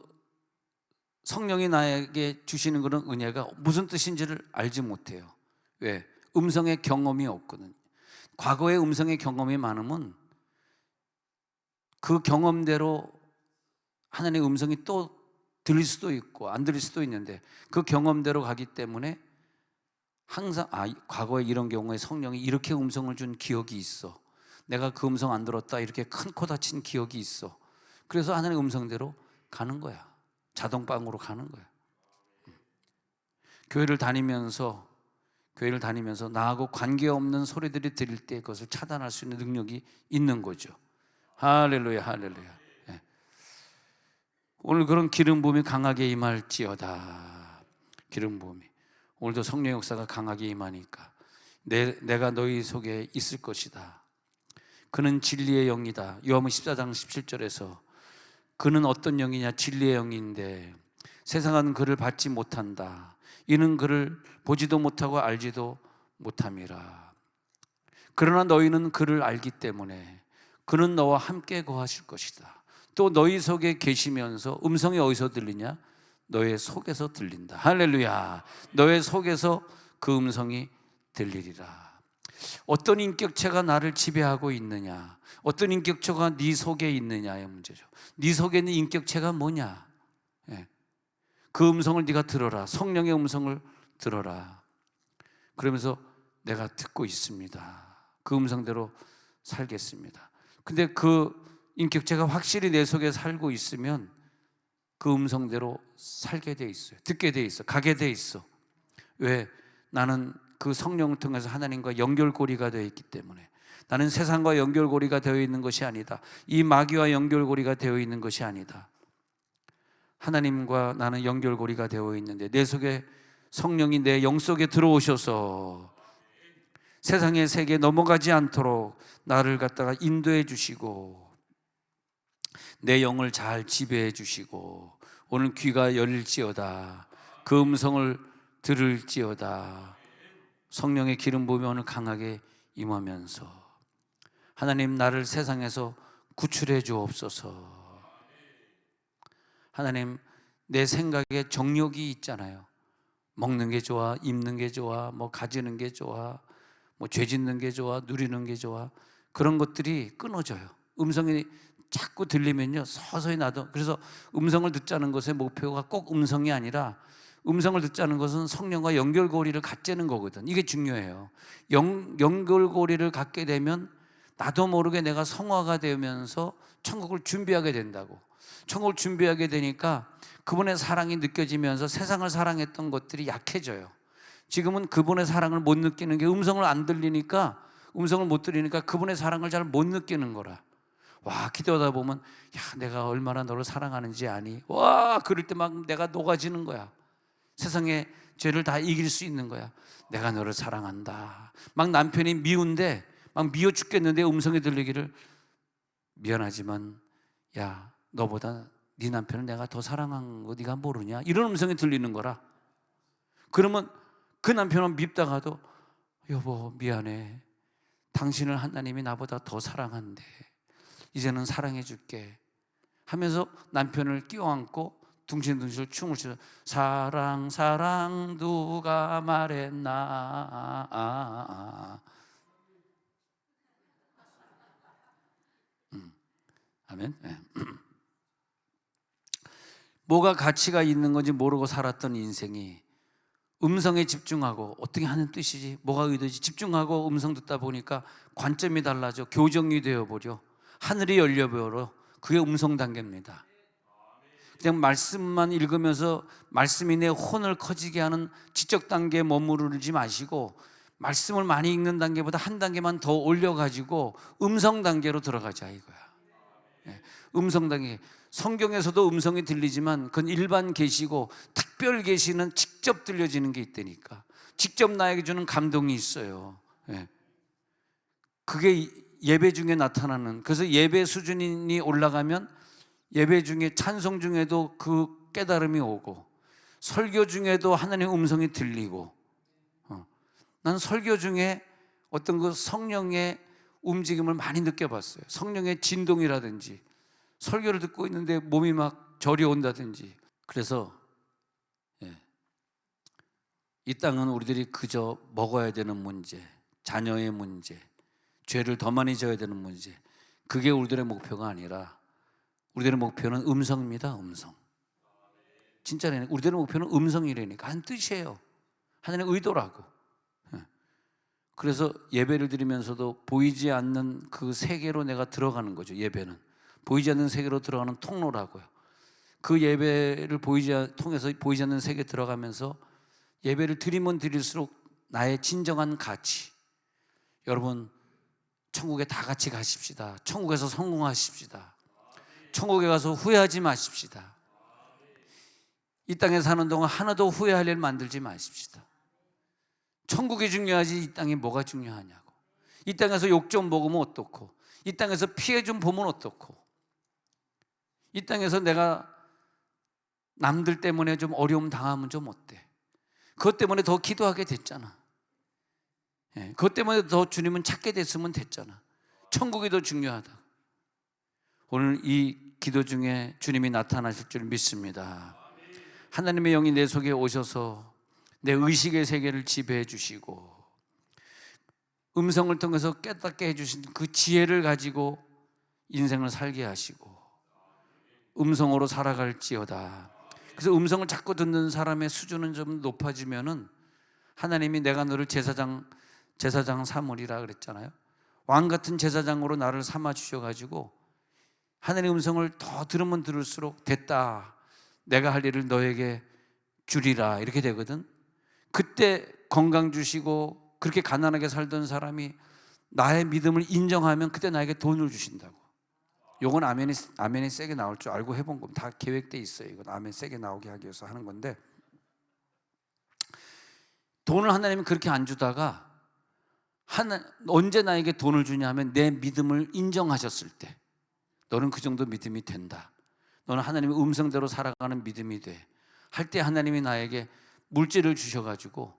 Speaker 1: 성령이 나에게 주시는 그런 은혜가 무슨 뜻인지를 알지 못해요. 왜? 음성의 경험이 없거든. 과거의 음성의 경험이 많으면 그 경험대로 하나님의 음성이 또 들릴 수도 있고 안 들릴 수도 있는데, 그 경험대로 가기 때문에 항상 과거에 이런 경우에 성령이 이렇게 음성을 준 기억이 있어. 내가 그 음성 안 들었다 이렇게 큰 코 다친 기억이 있어. 그래서 하나님의 음성대로 가는 거야. 자동방으로 가는 거야. 교회를 다니면서 나하고 관계없는 소리들이 들릴 때 그것을 차단할 수 있는 능력이 있는 거죠. 할렐루야, 할렐루야. 오늘 그런 기름 부음이 강하게 임할지어다. 기름 부음이 오늘도 성령의 역사가 강하게 임하니까 내가 너희 속에 있을 것이다. 그는 진리의 영이다. 요한복음 14장 17절에서 그는 어떤 영이냐? 진리의 영인데 세상은 그를 받지 못한다. 이는 그를 보지도 못하고 알지도 못함이라. 그러나 너희는 그를 알기 때문에 그는 너와 함께 거하실 것이다. 또 너희 속에 계시면서 음성이 어디서 들리냐? 너의 속에서 들린다. 할렐루야. 너의 속에서 그 음성이 들리리라. 어떤 인격체가 나를 지배하고 있느냐, 어떤 인격체가 네 속에 있느냐의 문제죠. 네 속에 있는 인격체가 뭐냐? 그 음성을 네가 들어라. 성령의 음성을 들어라. 그러면서 내가 듣고 있습니다. 그 음성대로 살겠습니다. 근데 그 인격체가 확실히 내 속에 살고 있으면 그 음성대로 살게 돼 있어요. 듣게 돼 있어. 가게 돼 있어. 왜? 나는 그 성령을 통해서 하나님과 연결고리가 되어 있기 때문에. 나는 세상과 연결고리가 되어 있는 것이 아니다. 이 마귀와 연결고리가 되어 있는 것이 아니다. 하나님과 나는 연결고리가 되어 있는데 내 속에 성령이 내 영 속에 들어오셔서 세상의 세계에 넘어가지 않도록 나를 갖다가 인도해 주시고 내 영을 잘 지배해 주시고 오늘 귀가 열릴지어다. 그 음성을 들을지어다. 성령의 기름 부음이 오늘 강하게 임하면서 하나님, 나를 세상에서 구출해 주옵소서. 하나님, 내 생각에 정욕이 있잖아요. 먹는 게 좋아, 입는 게 좋아, 뭐 가지는 게 좋아, 뭐 죄 짓는 게 좋아, 누리는 게 좋아. 그런 것들이 끊어져요. 음성이 자꾸 들리면요, 서서히 나도. 그래서 음성을 듣자는 것의 목표가 꼭 음성이 아니라 음성을 듣자는 것은 성령과 연결고리를 갖자는 거거든. 이게 중요해요. 연결고리를 갖게 되면 나도 모르게 내가 성화가 되면서 천국을 준비하게 된다고. 천국을 준비하게 되니까 그분의 사랑이 느껴지면서 세상을 사랑했던 것들이 약해져요. 지금은 그분의 사랑을 못 느끼는 게 음성을 안 들리니까, 음성을 못 들으니까 그분의 사랑을 잘 못 느끼는 거라. 와, 기도하다 보면 야, 내가 얼마나 너를 사랑하는지 아니? 와, 그럴 때 막 내가 녹아지는 거야. 세상의 죄를 다 이길 수 있는 거야. 내가 너를 사랑한다. 막 남편이 미운데 막 미워 죽겠는데 음성이 들리기를, 미안하지만 야, 너보다 네 남편을 내가 더 사랑한 거 네가 모르냐? 이런 음성이 들리는 거라. 그러면 그 남편은 밉다가도 여보 미안해. 당신을 하나님이 나보다 더 사랑한대. 이제는 사랑해 줄게 하면서 남편을 끼워안고 둥실둥실 춤을 추서 사랑 사랑 누가 말했나. 아멘. 네. 뭐가 가치가 있는 건지 모르고 살았던 인생이 음성에 집중하고 어떻게 하는 뜻이지, 뭐가 의도지 집중하고 음성 듣다 보니까 관점이 달라져. 교정이 되어버려. 하늘이 열려버려. 그게 음성 단계입니다. 그냥 말씀만 읽으면서 말씀이 내 혼을 커지게 하는 지적 단계에 머무르지 마시고 말씀을 많이 읽는 단계보다 한 단계만 더 올려가지고 음성 단계로 들어가자 이거야. 음성 단계. 성경에서도 음성이 들리지만 그건 일반 계시고 특별 계시는 직접 들려지는 게 있다니까. 직접 나에게 주는 감동이 있어요. 그게 예배 중에 나타나는. 그래서 예배 수준이 올라가면 예배 중에 찬송 중에도 그 깨달음이 오고 설교 중에도 하나님의 음성이 들리고. 난 설교 중에 어떤 그 성령의 움직임을 많이 느껴봤어요. 성령의 진동이라든지 설교를 듣고 있는데 몸이 막 저리 온다든지. 그래서 이 땅은 우리들이 그저 먹어야 되는 문제, 자녀의 문제, 죄를 더 많이 져야 되는 문제, 그게 우리들의 목표가 아니라 우리들의 목표는 음성입니다. 음성. 진짜네. 우리들의 목표는 음성이라니까. 한 뜻이에요. 하나님의 의도라고. 그래서 예배를 드리면서도 보이지 않는 그 세계로 내가 들어가는 거죠. 예배는 보이지 않는 세계로 들어가는 통로라고요. 그 예배를 통해서 보이지 않는 세계에 들어가면서 예배를 드리면 드릴수록 나의 진정한 가치. 여러분, 천국에 다 같이 가십시다. 천국에서 성공하십시다. 천국에 가서 후회하지 마십시다. 이 땅에 사는 동안 하나도 후회할 일 만들지 마십시다. 천국이 중요하지 이 땅이 뭐가 중요하냐고. 이 땅에서 욕 좀 먹으면 어떻고, 이 땅에서 피해 좀 보면 어떻고, 이 땅에서 내가 남들 때문에 좀 어려움 당하면 좀 어때? 그것 때문에 더 기도하게 됐잖아. 그것 때문에 더 주님은 찾게 됐으면 됐잖아. 천국이 더 중요하다. 오늘 이 기도 중에 주님이 나타나실 줄 믿습니다. 하나님의 영이 내 속에 오셔서 내 의식의 세계를 지배해 주시고 음성을 통해서 깨닫게 해주신 그 지혜를 가지고 인생을 살게 하시고 음성으로 살아갈지어다. 그래서 음성을 자꾸 듣는 사람의 수준은 좀 높아지면은 하나님이 내가 너를 제사장 삼으리라 그랬잖아요. 왕 같은 제사장으로 나를 삼아 주셔가지고 하나님의 음성을 더 들으면 들을수록 됐다, 내가 할 일을 너에게 주리라, 이렇게 되거든. 그때 건강 주시고 그렇게 가난하게 살던 사람이 나의 믿음을 인정하면 그때 나에게 돈을 주신다고. 요건 아멘이 세게 나올 줄 알고 해본 겁니다. 다 계획돼 있어요. 이건 아멘 세게 나오게 하기 위해서 하는 건데, 돈을 하나님이 그렇게 안 주다가 언제 나에게 돈을 주냐 하면 내 믿음을 인정하셨을 때, 너는 그 정도 믿음이 된다, 너는 하나님의 음성대로 살아가는 믿음이 돼 할 때 하나님이 나에게 물질을 주셔가지고,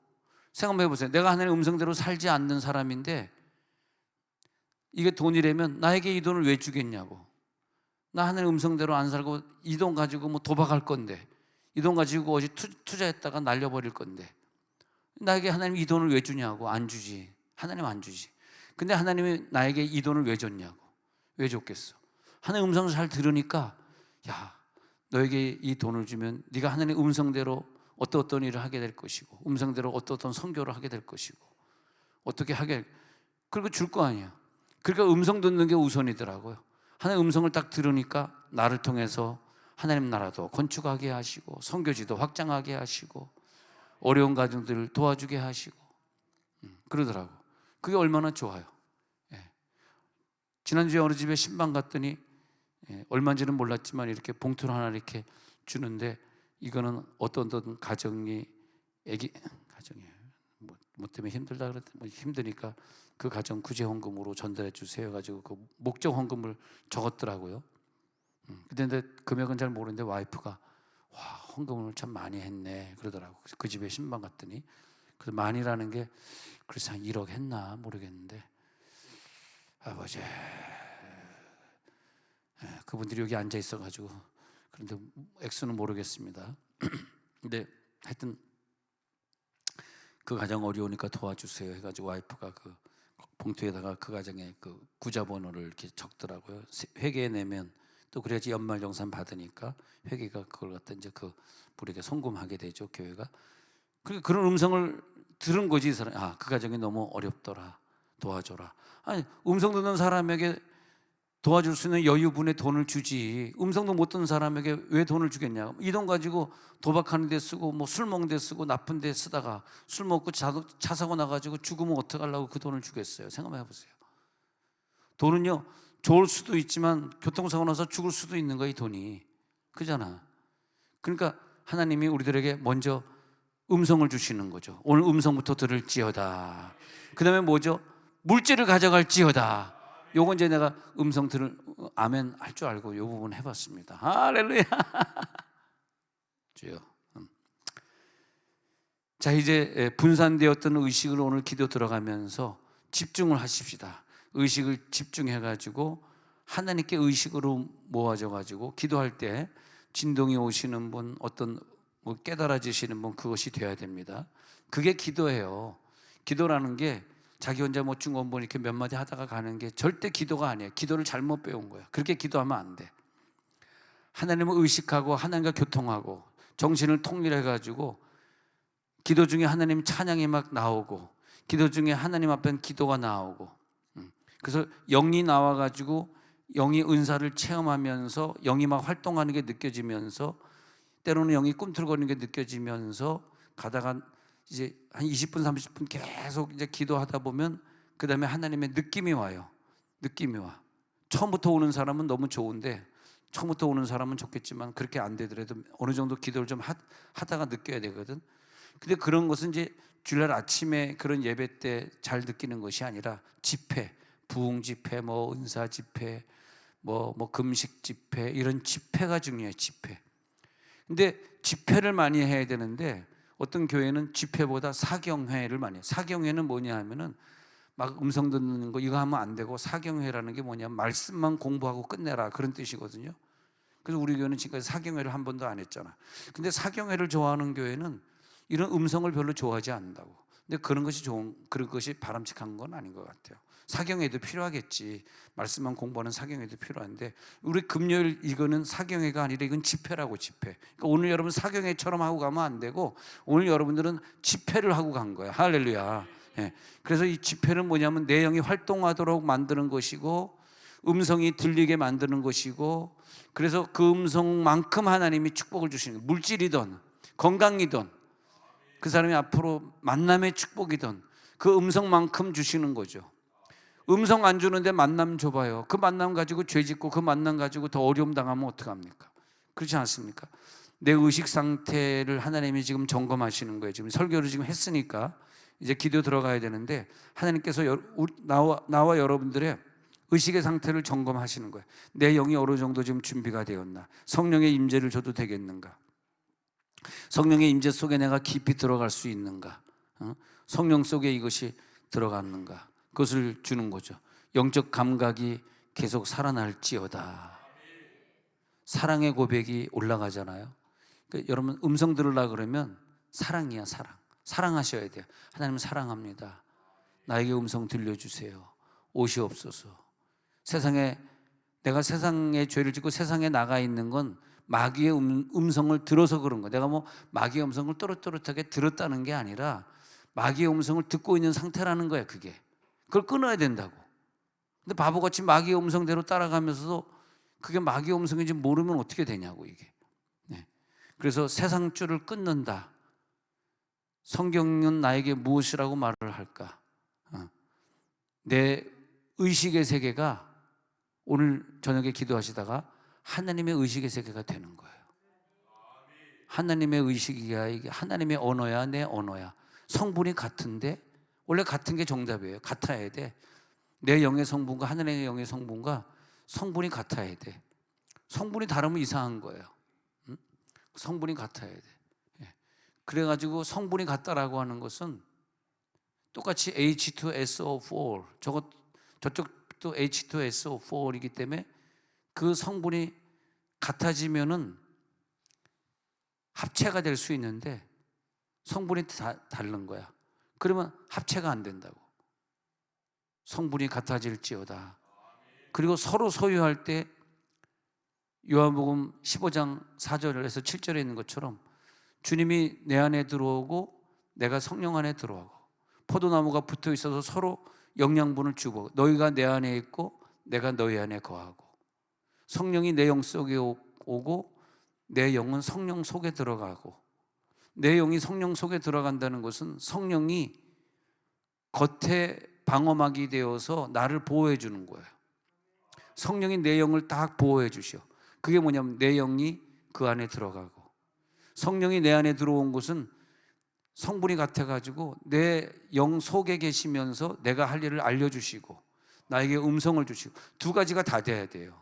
Speaker 1: 생각해 보세요. 내가 하나님의 음성대로 살지 않는 사람인데 이게 돈이라면 나에게 이 돈을 왜 주겠냐고. 나 하나님의 음성대로 안 살고 이 돈 가지고 뭐 도박할 건데, 이 돈 가지고 어디 투자했다가 날려버릴 건데 나에게 하나님 이 돈을 왜 주냐고. 안 주지. 하나님 안 주지. 근데 하나님이 나에게 이 돈을 왜 줬냐고. 왜 줬겠어? 하나님의 음성을 잘 들으니까, 야, 너에게 이 돈을 주면 네가 하나님의 음성대로 어떤 일을 하게 될 것이고, 음성대로 어떤 선교를 하게 될 것이고, 어떻게 하게, 그리고 줄 거 아니야. 그러니까 음성 듣는 게 우선이더라고요. 하나님의 음성을 딱 들으니까 나를 통해서 하나님 나라도 건축하게 하시고, 선교지도 확장하게 하시고, 어려운 가정들을 도와주게 하시고, 그러더라고. 그게 얼마나 좋아요. 예. 지난주에 어느 집에 신방 갔더니, 얼마인지는 몰랐지만 이렇게 봉투를 하나 이렇게 주는데, 이거는 어떤 가정이 가정이 뭐 때문에 힘들다 그랬더니, 뭐 힘드니까 그 가정 구제 헌금으로 전달해 주세요 가지고 그 목적 헌금을 적었더라고요. 근데 금액은 잘 모르는데 와이프가, 와, 헌금을 참 많이 했네 그러더라고. 그 집에 신방 갔더니, 그래서 많이라는 게 그래서 한 1억 했나 모르겠는데, 아버지, 그분들이 여기 앉아 있어가지고, 그런데 액수는 모르겠습니다. 근데 하여튼 그 가정 어려우니까 도와주세요 해가지고 와이프가 그 봉투에다가 그 가정의 그 구자번호를 이렇게 적더라고요. 회계에 내면 또 그래야지 연말정산 받으니까 회계가 그걸 갖다 이제 그 우리에게 송금하게 되죠, 교회가. 그런 음성을 들은 거지, 이 사람. 아, 그 가정이 너무 어렵더라, 도와줘라. 아니, 음성 듣는 사람에게 도와줄 수 있는 여유분의 돈을 주지, 음성도 못 듣는 사람에게 왜 돈을 주겠냐. 이 돈 가지고 도박하는 데 쓰고, 뭐 술 먹는 데 쓰고, 나쁜 데 쓰다가 술 먹고 차 사고 나가지고 죽으면 어떡하려고 그 돈을 주겠어요. 생각해 보세요. 돈은요, 좋을 수도 있지만 교통사고 나서 죽을 수도 있는 거야, 이 돈이. 그잖아. 그러니까 하나님이 우리들에게 먼저 음성을 주시는 거죠. 오늘 음성부터 들을지어다. 그 다음에 뭐죠? 물질을 가져갈지어다. 요건 이제 내가 음성 들을 아멘 할 줄 알고 요 부분 해봤습니다. 할렐루야. 주여. 자, 이제 분산되었던 의식을 오늘 기도 들어가면서 집중을 하십시다. 의식을 집중해가지고 하나님께 의식으로 모아져가지고 기도할 때 진동이 오시는 분, 어떤 뭐 깨달아지시는 분, 그것이 되어야 됩니다. 그게 기도예요. 기도라는 게 자기 혼자 뭐 중원본 이렇게 몇 마디 하다가 가는 게 절대 기도가 아니에요. 기도를 잘못 배운 거야. 그렇게 기도하면 안 돼. 하나님을 의식하고 하나님과 교통하고 정신을 통일해가지고 기도 중에 하나님 찬양이 막 나오고, 기도 중에 하나님 앞에 기도가 나오고, 그래서 영이 나와가지고 영이 은사를 체험하면서 영이 막 활동하는 게 느껴지면서, 때로는 영이 꿈틀거리는 게 느껴지면서 가다가 이제 한 20분 30분 계속 이제 기도하다 보면 그 다음에 하나님의 느낌이 와요. 느낌이 와. 처음부터 오는 사람은 너무 좋은데, 처음부터 오는 사람은 좋겠지만 그렇게 안 되더라도 어느 정도 기도를 좀 하다가 느껴야 되거든. 근데 그런 것은 이제 주일날 아침에 그런 예배 때 잘 느끼는 것이 아니라 집회, 부흥 집회, 뭐 은사 집회, 뭐 금식 집회, 이런 집회가 중요해요. 집회. 근데 집회를 많이 해야 되는데 어떤 교회는 집회보다 사경회를 많이 해요. 사경회는 뭐냐 하면은 막 음성 듣는 거 이거 하면 안 되고, 사경회라는 게 뭐냐면 말씀만 공부하고 끝내라, 그런 뜻이거든요. 그래서 우리 교회는 지금까지 사경회를 한 번도 안 했잖아. 근데 사경회를 좋아하는 교회는 이런 음성을 별로 좋아하지 않는다고. 근데 그런 것이 바람직한 건 아닌 것 같아요. 사경회도 필요하겠지. 말씀만 공부하는 사경회도 필요한데, 우리 금요일 이거는 사경회가 아니라 이건 집회라고, 집회. 그러니까 오늘 여러분 사경회처럼 하고 가면 안 되고, 오늘 여러분들은 집회를 하고 간 거야. 할렐루야. 예. 그래서 이 집회는 뭐냐면 내 영이 활동하도록 만드는 것이고, 음성이 들리게 만드는 것이고, 그래서 그 음성만큼 하나님이 축복을 주시는 거예요. 물질이든 건강이든 그 사람이 앞으로 만남의 축복이든 그 음성만큼 주시는 거죠. 음성 안 주는데 만남 줘봐요. 그 만남 가지고 죄 짓고 그 만남 가지고 더 어려움 당하면 어떡합니까? 그렇지 않습니까? 내 의식 상태를 하나님이 지금 점검하시는 거예요. 지금 설교를 지금 했으니까 이제 기도 들어가야 되는데 하나님께서 나와 여러분들의 의식의 상태를 점검하시는 거예요. 내 영이 어느 정도 지금 준비가 되었나? 성령의 임재를 줘도 되겠는가? 성령의 임재 속에 내가 깊이 들어갈 수 있는가? 성령 속에 이것이 들어갔는가? 그것을 주는 거죠. 영적 감각이 계속 살아날지어다. 사랑의 고백이 올라가잖아요. 그러니까 여러분 음성 들으려 그러면 사랑이야, 사랑. 사랑하셔야 돼요. 하나님 사랑합니다. 나에게 음성 들려주세요. 오시옵소서. 내가 세상에 죄를 짓고 세상에 나가 있는 건 마귀의 음성을 들어서 그런 거야. 내가 뭐 마귀의 음성을 또렷또렷하게 들었다는 게 아니라 마귀의 음성을 듣고 있는 상태라는 거야, 그게. 그걸 끊어야 된다고. 근데 바보같이 마귀의 음성대로 따라가면서도 그게 마귀의 음성인지 모르면 어떻게 되냐고, 이게. 네. 그래서 세상 줄을 끊는다. 성경은 나에게 무엇이라고 말을 할까? 내 의식의 세계가 오늘 저녁에 기도하시다가 하나님의 의식의 세계가 되는 거예요. 하나님의 의식이야, 이게 하나님의 언어야, 내 언어야. 성분이 같은데 원래 같은 게 정답이에요. 같아야 돼. 내 영의 성분과 하나님의 영의 성분과 성분이 같아야 돼. 성분이 다르면 이상한 거예요. 성분이 같아야 돼. 그래가지고 성분이 같다라고 하는 것은 똑같이 H2SO4 저쪽도 H2SO4이기 때문에 그 성분이 같아지면은 합체가 될 수 있는데 성분이 다른 거야. 그러면 합체가 안 된다고. 성분이 같아질지어다. 그리고 서로 소유할 때 요한복음 15장 4절에서 7절에 있는 것처럼 주님이 내 안에 들어오고 내가 성령 안에 들어오고 포도나무가 붙어 있어서 서로 영양분을 주고 너희가 내 안에 있고 내가 너희 안에 거하고 성령이 내 영 속에 오고 내 영은 성령 속에 들어가고 내 영이 성령 속에 들어간다는 것은 성령이 겉에 방어막이 되어서 나를 보호해 주는 거예요. 성령이 내 영을 딱 보호해 주셔. 그게 뭐냐면 내 영이 그 안에 들어가고 성령이 내 안에 들어온 것은 성분이 같아가지고 내 영 속에 계시면서 내가 할 일을 알려주시고 나에게 음성을 주시고 두 가지가 다 돼야 돼요.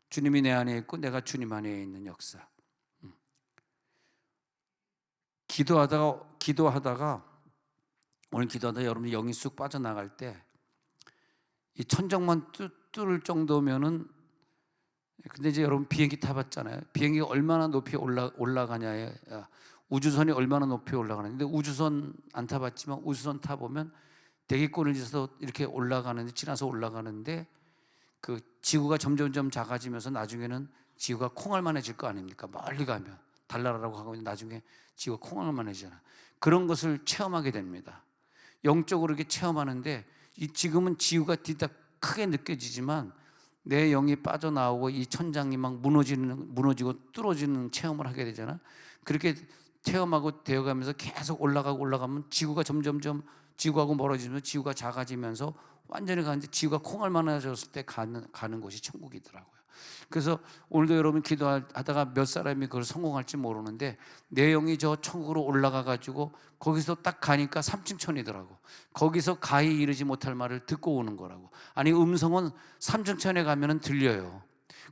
Speaker 1: 주님이 내 안에 있고 내가 주님 안에 있는 역사. 기도하다가 오늘 기도하다가 여러분 영이 쑥 빠져나갈 때 이 천정만 뚫을 정도면은 근데 이제 여러분 비행기 타봤잖아요. 비행기가 얼마나 높이 올라가냐에 우주선이 얼마나 높이 올라가냐. 근데 우주선 안 타봤지만 우주선 타보면 대기권을 지어서 이렇게 올라가는데 지나서 올라가는데 그 지구가 점점 작아지면서 나중에는 지구가 콩알만해질 거 아닙니까? 멀리 가면 달나라라고 하고 나중에 지구가 콩알만해지잖아. 그런 것을 체험하게 됩니다. 영적으로 이렇게 체험하는데 지금은 지구가 뒤딱 크게 느껴지지만 내 영이 빠져나오고 이 천장이 막 무너지고 뚫어지는 체험을 하게 되잖아. 그렇게 체험하고 되어가면서 계속 올라가면 지구가 점점점 지구하고 멀어지면서 지구가 작아지면서 완전히 가는데 지구가 콩알만해졌을 때 가는 곳이 천국이더라고요. 그래서 오늘도 여러분 기도하다가 몇 사람이 그걸 성공할지 모르는데 내 영이 저 천국으로 올라가 가지고 거기서 딱 가니까 삼층천이더라고. 거기서 가히 이르지 못할 말을 듣고 오는 거라고. 아니 음성은 삼층천에 가면은 들려요.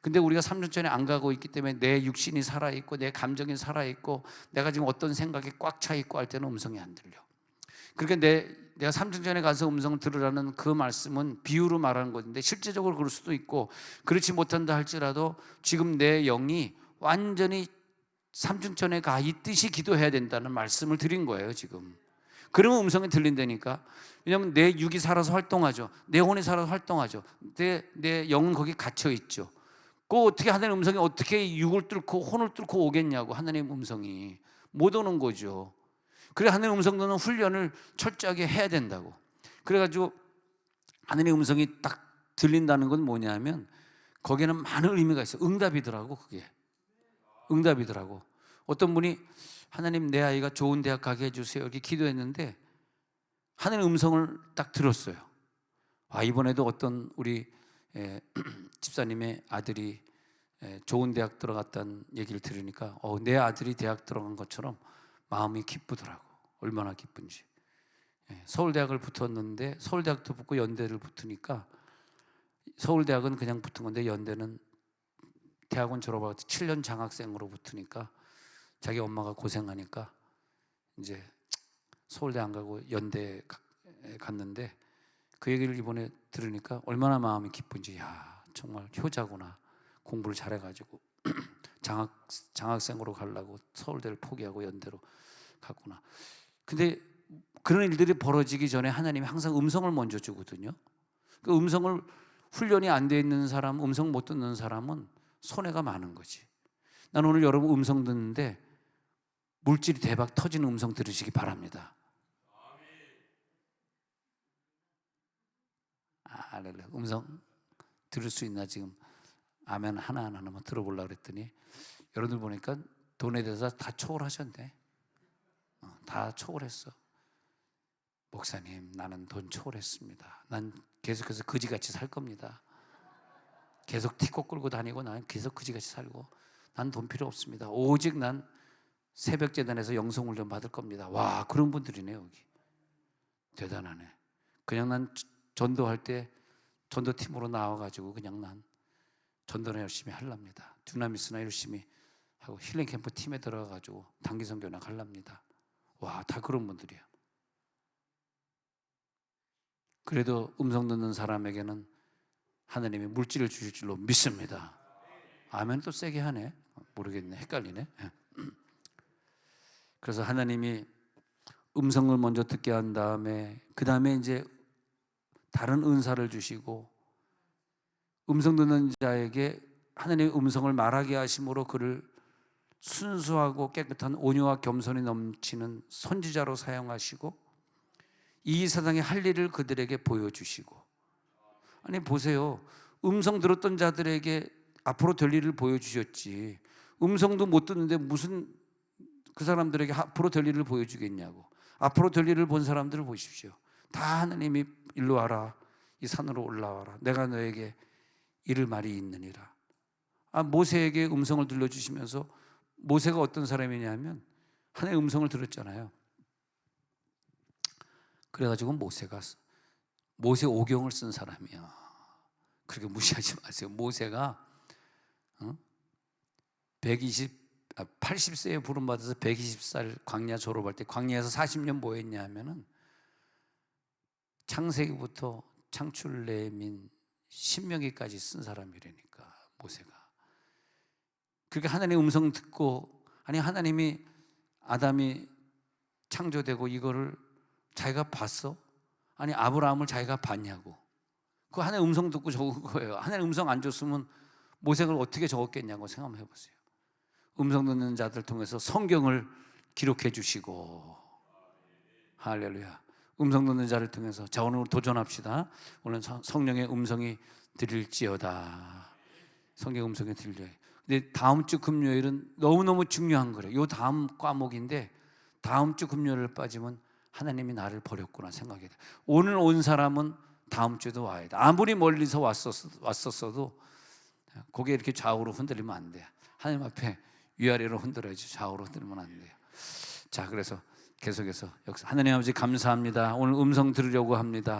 Speaker 1: 근데 우리가 삼층천에 안 가고 있기 때문에 내 육신이 살아있고 내 감정이 살아있고 내가 지금 어떤 생각이 꽉 차 있고 할 때는 음성이 안 들려. 그러니까 내가 삼층전에 가서 음성을 들으라는 그 말씀은 비유로 말하는 것인데 실제적으로 그럴 수도 있고 그렇지 못한다 할지라도 지금 내 영이 완전히 삼층전에 가 있듯이 기도해야 된다는 말씀을 드린 거예요 지금. 그러면 음성이 들린다니까. 왜냐하면 내 육이 살아서 활동하죠. 내 혼이 살아서 활동하죠. 내 영은 거기 갇혀 있죠. 그 어떻게 하나님의 음성이 어떻게 육을 뚫고 혼을 뚫고 오겠냐고. 하나님의 음성이 못 오는 거죠. 그래 하나님의 음성 듣는 훈련을 철저하게 해야 된다고. 그래가지고 하나님의 음성이 딱 들린다는 건 뭐냐면 거기에는 많은 의미가 있어요. 응답이더라고. 그게 응답이더라고. 어떤 분이 하나님 내 아이가 좋은 대학 가게 해주세요 이렇게 기도했는데 하나님의 음성을 딱 들었어요. 이번에도 어떤 우리 집사님의 아들이 좋은 대학 들어갔다는 얘기를 들으니까 내 아들이 대학 들어간 것처럼 마음이 기쁘더라고. 얼마나 기쁜지. 서울대학을 붙었는데 서울대학도 붙고 연대를 붙으니까 서울대학은 그냥 붙은 건데 연대는 대학원 졸업하고 7년 장학생으로 붙으니까 자기 엄마가 고생하니까 이제 서울대 안 가고 연대에 갔는데 그 얘기를 이번에 들으니까 얼마나 마음이 기쁜지, 야 정말 효자구나, 공부를 잘해가지고 장학생으로 가려고 서울대를 포기하고 연대로 갔구나. 근데 그런 일들이 벌어지기 전에 하나님이 항상 음성을 먼저 주거든요. 그 음성을 훈련이 안 돼 있는 사람, 음성 못 듣는 사람은 손해가 많은 거지. 난 오늘 여러분 음성 듣는데 물질이 대박 터지는 음성 들으시기 바랍니다. 할렐루야. 음성 들을 수 있나 지금? 아멘 하나만 들어보려고 그랬더니 여러분들 보니까 돈에 대해서 다 초월하셨네. 다 초월했어. 목사님, 나는 돈 초월했습니다. 난 계속해서 거지같이 살 겁니다. 계속 티코 끌고 다니고 난 계속 거지같이 살고 난 돈 필요 없습니다. 오직 난 새벽 재단에서 영성훈련 받을 겁니다. 와, 그런 분들이네. 여기 대단하네. 그냥 난 전도할 때 전도팀으로 나와가지고 그냥 난 전도나 열심히 하랍니다. 두나미스나 열심히 하고 힐링 캠프 팀에 들어가가지고 단기 선교나 갈랍니다. 와, 다 그런 분들이야. 그래도 음성 듣는 사람에게는 하나님이 물질을 주실 줄로 믿습니다. 아멘. 또 세게 하네. 모르겠네. 헷갈리네. 그래서 하나님이 음성을 먼저 듣게 한 다음에 그 다음에 이제 다른 은사를 주시고 음성 듣는 자에게 하나님의 음성을 말하게 하심으로 그를 순수하고 깨끗한 온유와 겸손이 넘치는 선지자로 사용하시고 이 세상에 할 일을 그들에게 보여주시고, 아니 보세요, 음성 들었던 자들에게 앞으로 될 일을 보여주셨지 음성도 못 듣는데 무슨 그 사람들에게 앞으로 될 일을 보여주겠냐고. 앞으로 될 일을 본 사람들을 보십시오. 다 하나님이 일로 와라, 이 산으로 올라와라, 내가 너에게 이를 말이 있느니라. 모세에게 음성을 들려주시면서 모세가 어떤 사람이냐면 하나님의 음성을 들었잖아요. 그래가지고 모세가 모세 오경을 쓴 사람이야. 그렇게 무시하지 마세요. 모세가 80세에 부름받아서 120살 광야 졸업할 때 광야에서 40년 뭐 했냐 하면은 창세기부터 창출 내민 신명기까지 쓴 사람이라니까 모세가. 그렇게 하나님의 음성 듣고, 아니 하나님이 아담이 창조되고 이거를 자기가 봤어? 아니 아브라함을 자기가 봤냐고. 그 하나님의 음성 듣고 적은 거예요. 하나님의 음성 안 줬으면 모세를 어떻게 적었겠냐고 생각해 보세요. 음성 듣는 자들 통해서 성경을 기록해 주시고, 할렐루야. 음성 듣는 자를 통해서 자 오늘 도전합시다. 오늘 성령의 음성이 들릴지어다. 성경의 음성이 들려요. 근데 다음 주 금요일은 너무너무 중요한 거래요. 요 다음 과목인데 다음 주 금요일을 빠지면 하나님이 나를 버렸구나 생각이 돼. 오늘 온 사람은 다음 주에도 와야 돼. 아무리 멀리서 왔었어도 고개 이렇게 좌우로 흔들리면 안 돼. 하나님 앞에 위아래로 흔들어야지 좌우로 흔들면 안 돼요. 자, 그래서 계속해서 하나님 아버지 감사합니다. 오늘 음성 들으려고 합니다.